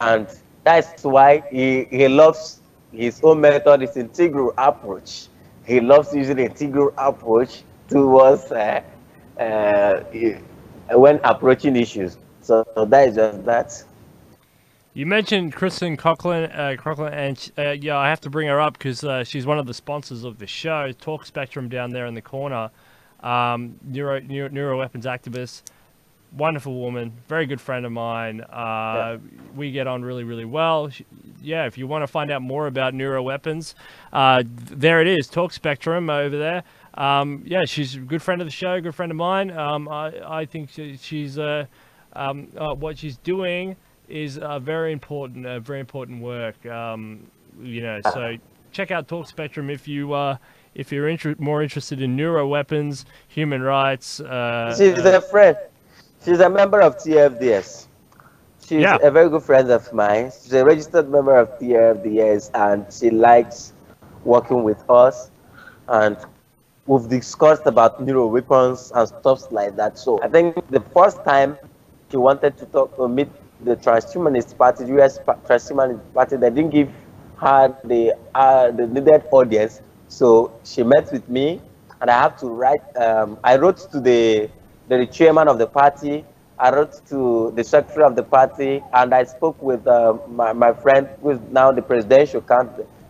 and that's why he loves his own method, his integral approach. He loves using the integral approach towards when approaching issues. So that is just that. You mentioned Kristen Coughlin, and yeah, I have to bring her up because she's one of the sponsors of the show, Talk Spectrum, down there in the corner. Neuro weapons activist, wonderful woman, very good friend of mine. We get on really, really well. Yeah, if you want to find out more about neuro weapons, there it is, Talk Spectrum over there. Yeah, she's a good friend of the show, good friend of mine. I think she's what she's doing is very important work. So check out Talk Spectrum if you're more interested in neuro weapons, human rights. She's a friend. She's a member of TFDS. She's a very good friend of mine. She's a registered member of TFDS, and she likes working with us, and we've discussed about neuro weapons and stuff like that. So I think the first time she wanted to talk or meet the transhumanist party, the US transhumanist party, they didn't give her the needed audience. So she met with me, and I have to write. I wrote to the chairman of the party. I wrote to the secretary of the party, and I spoke with my friend who is now the presidential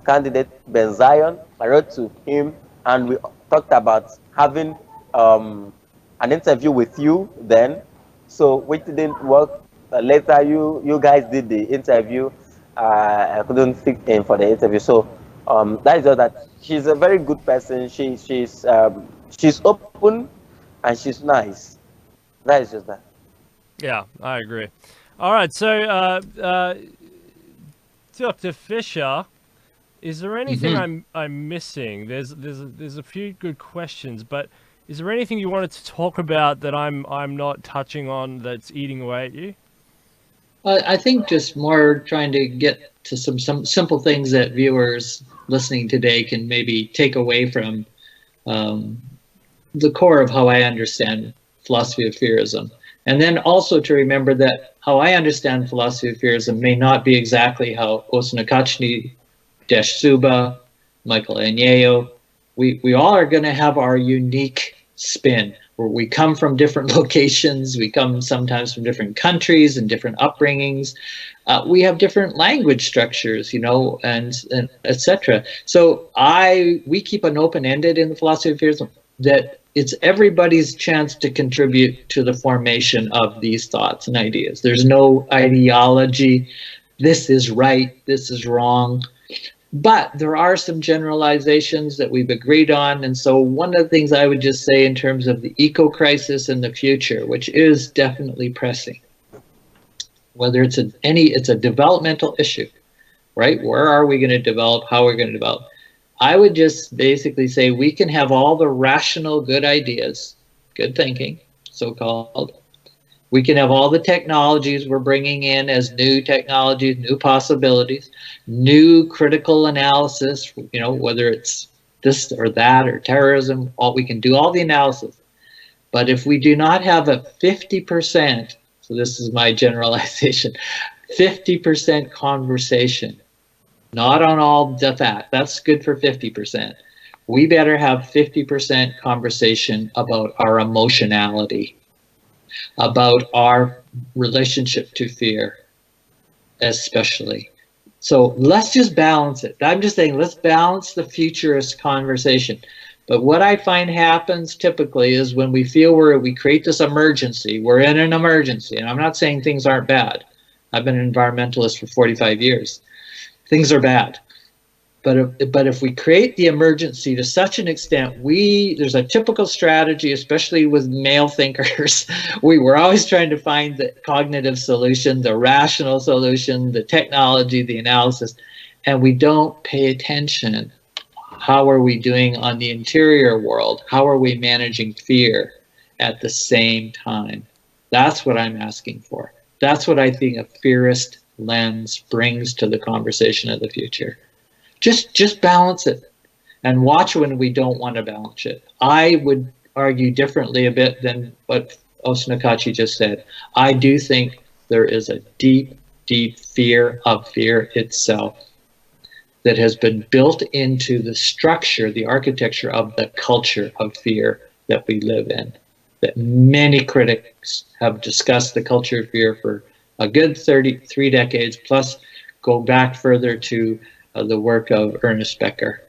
candidate, Ben Zion. I wrote to him, and we talked about having an interview with you then. So which didn't work. Later, you guys did the interview. I couldn't fit in for the interview. So that is all that. She's a very good person. She's open and she's nice. That is just that. Yeah, I agree. All right, so Dr. Fisher, is there anything I'm missing? There's a few good questions, but is there anything you wanted to talk about that I'm not touching on that's eating away at you? I think just more trying to get to some simple things that viewers listening today can maybe take away from the core of how I understand philosophy of Fearism. And then also to remember that how I understand philosophy of Fearism may not be exactly how Osnakachny, Desh Suba, Michael Agnello, we all are going to have our unique spin, where we come from different locations, we come sometimes from different countries and different upbringings. We have different language structures, and etc. So we keep an open-ended in the philosophy of Fearism that it's everybody's chance to contribute to the formation of these thoughts and ideas. There's no ideology, this is right, this is wrong. But there are some generalizations that we've agreed on. And so one of the things I would just say in terms of the eco-crisis in the future, which is definitely pressing, whether it's a developmental issue, right? Where are we going to develop? How are we going to develop? I would just basically say we can have all the rational good ideas, good thinking, so-called. We can have all the technologies we're bringing in as new technologies, new possibilities, new critical analysis, whether it's this or that or terrorism, we can do all the analysis. But if we do not have a 50%, so this is my generalization, 50% conversation, not on all the fact, that's good for 50%. We better have 50% conversation about our emotionality, about our relationship to fear, especially. So let's just balance it. I'm just saying, let's balance the futurist conversation. But what I find happens typically is when we feel we create this emergency, we're in an emergency, and I'm not saying things aren't bad. I've been an environmentalist for 45 years. Things are bad. But if we create the emergency to such an extent, there's a typical strategy, especially with male thinkers. We're always trying to find the cognitive solution, the rational solution, the technology, the analysis, and we don't pay attention. How are we doing on the interior world? How are we managing fear at the same time? That's what I'm asking for. That's what I think a fearist lens brings to the conversation of the future. Just balance it and watch when we don't want to balance it. I would argue differently a bit than what Osnakachi just said. I do think there is a deep, deep fear of fear itself that has been built into the structure, the architecture of the culture of fear that we live in. That many critics have discussed the culture of fear for a good 33 decades, plus go back further to the work of Ernest Becker.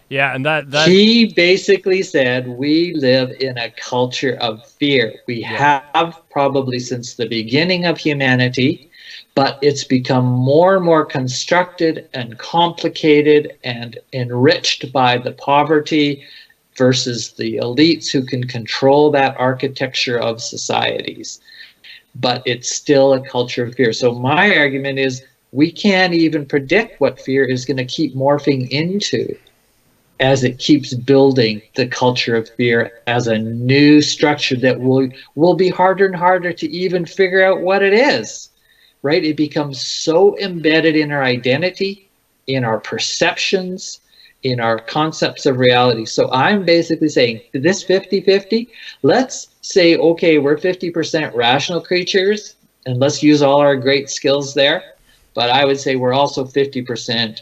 Yeah, and that he basically said we live in a culture of fear. We have probably since the beginning of humanity, but it's become more and more constructed and complicated and enriched by the poverty versus the elites who can control that architecture of societies. But it's still a culture of fear. So my argument is we can't even predict what fear is going to keep morphing into as it keeps building the culture of fear as a new structure that will be harder and harder to even figure out what it is, right? It becomes so embedded in our identity, in our perceptions, in our concepts of reality. So I'm basically saying this 50-50, let's say, okay, we're 50% rational creatures, and let's use all our great skills there. But I would say we're also 50%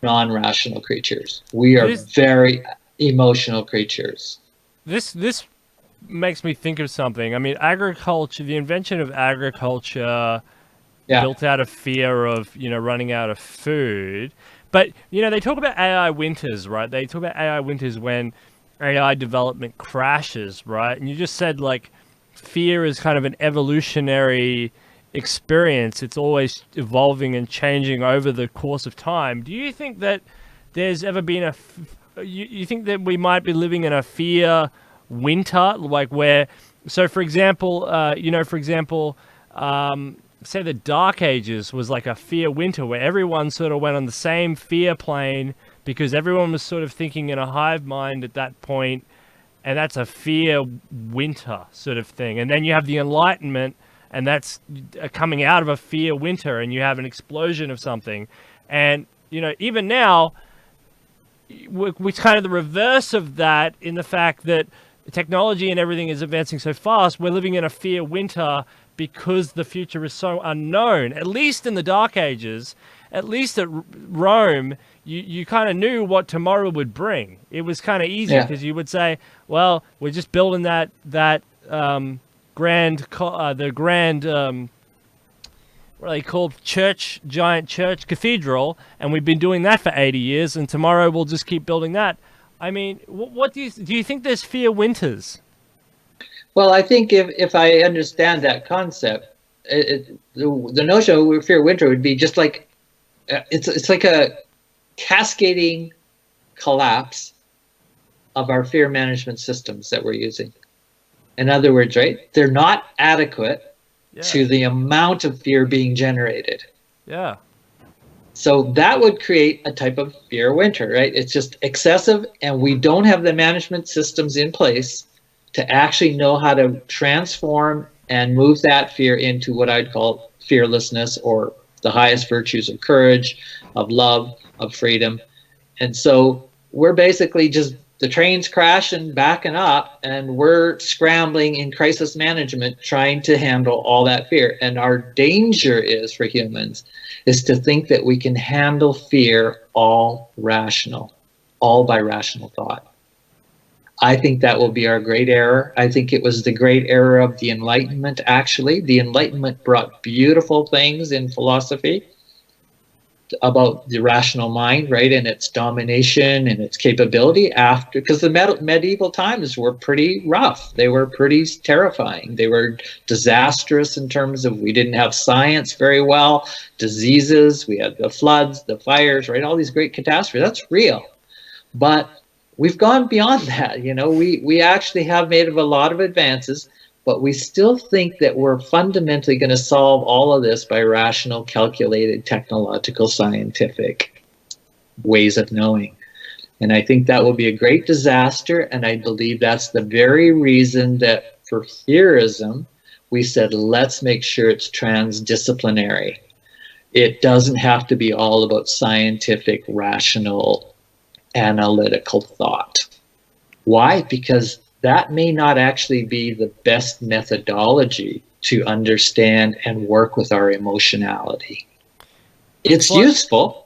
non-rational creatures. We are very emotional creatures. This makes me think of something. I mean, agriculture, the invention of agriculture built out of fear of, running out of food. But, they talk about AI winters, right? They talk about AI winters when AI development crashes, right? And you just said, like, fear is kind of an evolutionary experience. It's always evolving and changing over the course of time. Do you think that there's ever been you think that we might be living in a fear winter, like where, so for example, say the Dark Ages was like a fear winter where everyone sort of went on the same fear plane because everyone was sort of thinking in a hive mind at that point, and that's a fear winter sort of thing. And then you have the Enlightenment, and that's coming out of a fear winter, and you have an explosion of something. And, even now, we're kind of the reverse of that in the fact that technology and everything is advancing so fast. We're living in a fear winter because the future is so unknown. At least in the Dark Ages, at least at Rome, you kind of knew what tomorrow would bring. It was kind of easy because you would say, well, we're just building the grand what are they called, giant church cathedral, and we've been doing that for 80 years, and tomorrow we'll just keep building that. I mean, what do you think there's fear winters? Well, I think if I understand that concept, the notion of fear winter would be just like, it's like a cascading collapse of our fear management systems that we're using. In other words, right, they're not adequate to the amount of fear being generated. Yeah. So that would create a type of fear winter, right? It's just excessive, and we don't have the management systems in place to actually know how to transform and move that fear into what I'd call fearlessness, or the highest virtues of courage, of love, of freedom. And so we're basically just, the train's crashing, backing up, and we're scrambling in crisis management, trying to handle all that fear. And our danger is, for humans, is to think that we can handle fear all by rational thought. I think that will be our great error. I think it was the great error of the Enlightenment, actually. The Enlightenment brought beautiful things in philosophy about the rational mind, right, and its domination and its capability after, because the medieval times were pretty rough. They were pretty terrifying. They were disastrous in terms of we didn't have science very well, diseases, we had the floods, the fires, right, all these great catastrophes. That's real. But we've gone beyond that. We actually have made a lot of advances, but we still think that we're fundamentally going to solve all of this by rational, calculated, technological, scientific ways of knowing. And I think that will be a great disaster, and I believe that's the very reason that for Fearism, we said, let's make sure it's transdisciplinary. It doesn't have to be all about scientific, rational, analytical thought. Why? Because that may not actually be the best methodology to understand and work with our emotionality. It's useful.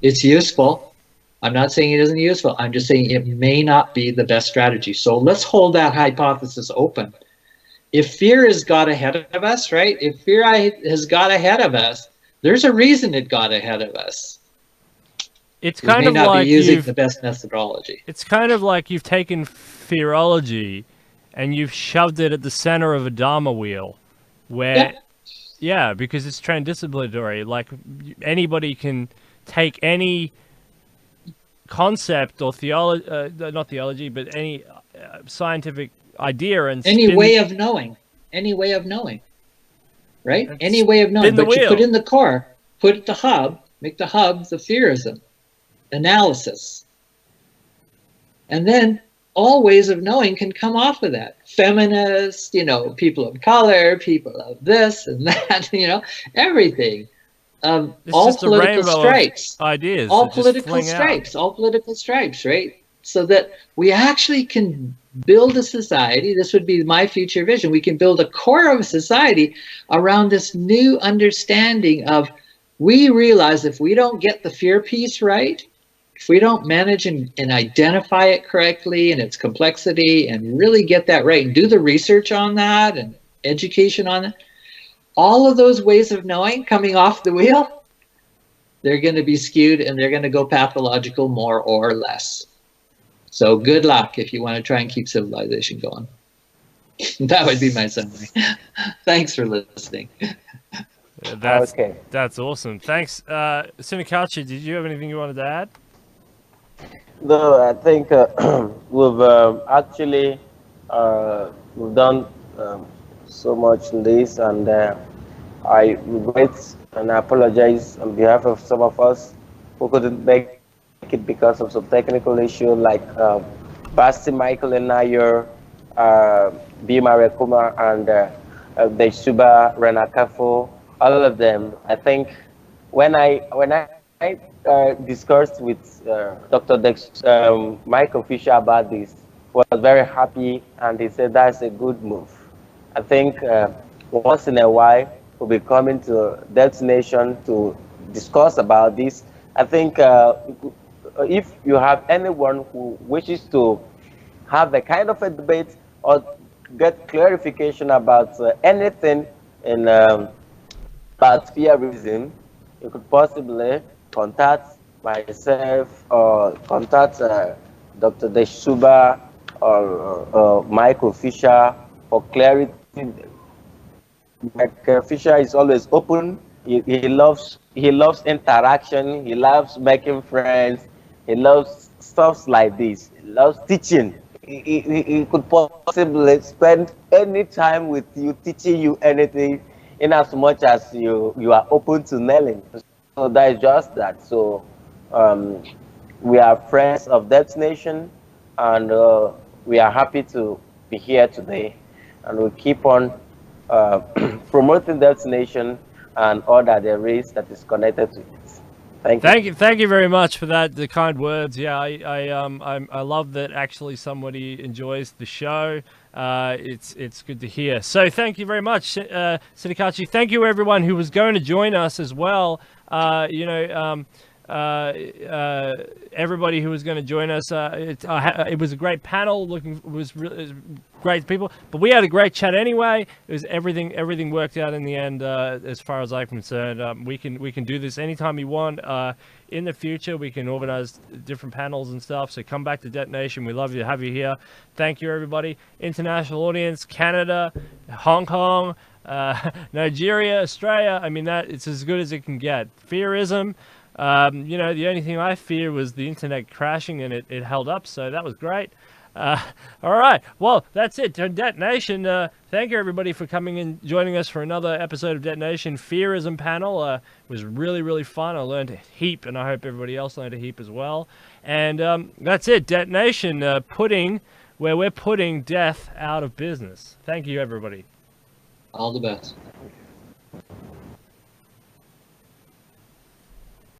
It's useful. I'm not saying it isn't useful. I'm just saying it may not be the best strategy. So let's hold that hypothesis open. If fear has got ahead of us, right? If fear has got ahead of us, there's a reason it got ahead of us. It's kind of like using the best methodology. It's kind of like you've taken Fearology and you've shoved it at the center of a Dharma wheel, where, because it's transdisciplinary. Like anybody can take any concept or theology, not theology, but any scientific idea and any way of knowing, right? Any way of knowing, but you put in the core, put the hub, make the hub the Fearism analysis, and then all ways of knowing can come off of that. Feminists, people of color, people of this and that, everything. It's all just a political rainbow of stripes, ideas all that just political fling out. stripes, all political stripes, right? So that we actually can build a society. This would be my future vision. We can build a core of society around this new understanding of, we realize if we don't get the fear piece right, if we don't manage and identify it correctly and its complexity and really get that right and do the research on that and education on it, all of those ways of knowing coming off the wheel, they're going to be skewed and they're going to go pathological more or less. So good luck if you want to try and keep civilization going. That would be my summary. Thanks for listening. That's Okay. that's awesome. Thanks, Sunikachi. Did you have anything you wanted to add? No, I think we've actually we've done so much in this, and I regret and I apologize on behalf of some of us who couldn't make it because of some technical issue, like Basti Michael and Nayer, Bima Rekuma, and Deshuba Renakafo, all of them. I think when I discussed with Dr. Michael Fisher about this, was very happy, and he said that's a good move. I think once in a while we'll be coming to destination to discuss about this. I think if you have anyone who wishes to have a kind of a debate or get clarification about anything in about fearism, you could possibly contact myself or contact Dr. Deshuba or Michael Fisher for clarity. Mike Fisher is always open. He loves interaction. He loves making friends. He loves stuff like this. He loves teaching. He could possibly spend any time with you, teaching you anything, in as much as you are open to learning. So that is just that. So um, we are friends of Depth Nation, and we are happy to be here today, and we keep on uh, promoting Depth Nation and all that there is that is connected to it. Thank you. Thank you very much for that. The kind words. Yeah, I love that actually somebody enjoys the show. It's good to hear. So thank you very much, Sunikachi. Thank you everyone who was going to join us as well. Everybody who was going to join us. It was a great panel. It was great people, but we had a great chat anyway. It was everything worked out in the end. As far as I'm concerned, we can do this anytime you want. In the future, we can organize different panels and stuff. So come back to Detonation. We love to have you here. Thank you, everybody. International audience, Canada, Hong Kong, Nigeria, Australia. I mean, that it's as good as it can get. Fearism. The only thing I fear was the internet crashing, and it held up, so that was great. All right, well, that's it. Detonation. Thank you, everybody, for coming and joining us for another episode of Detonation Fearism panel. It was really, really fun. I learned a heap, and I hope everybody else learned a heap as well. And that's it. Detonation, where we're putting death out of business. Thank you, everybody. All the best.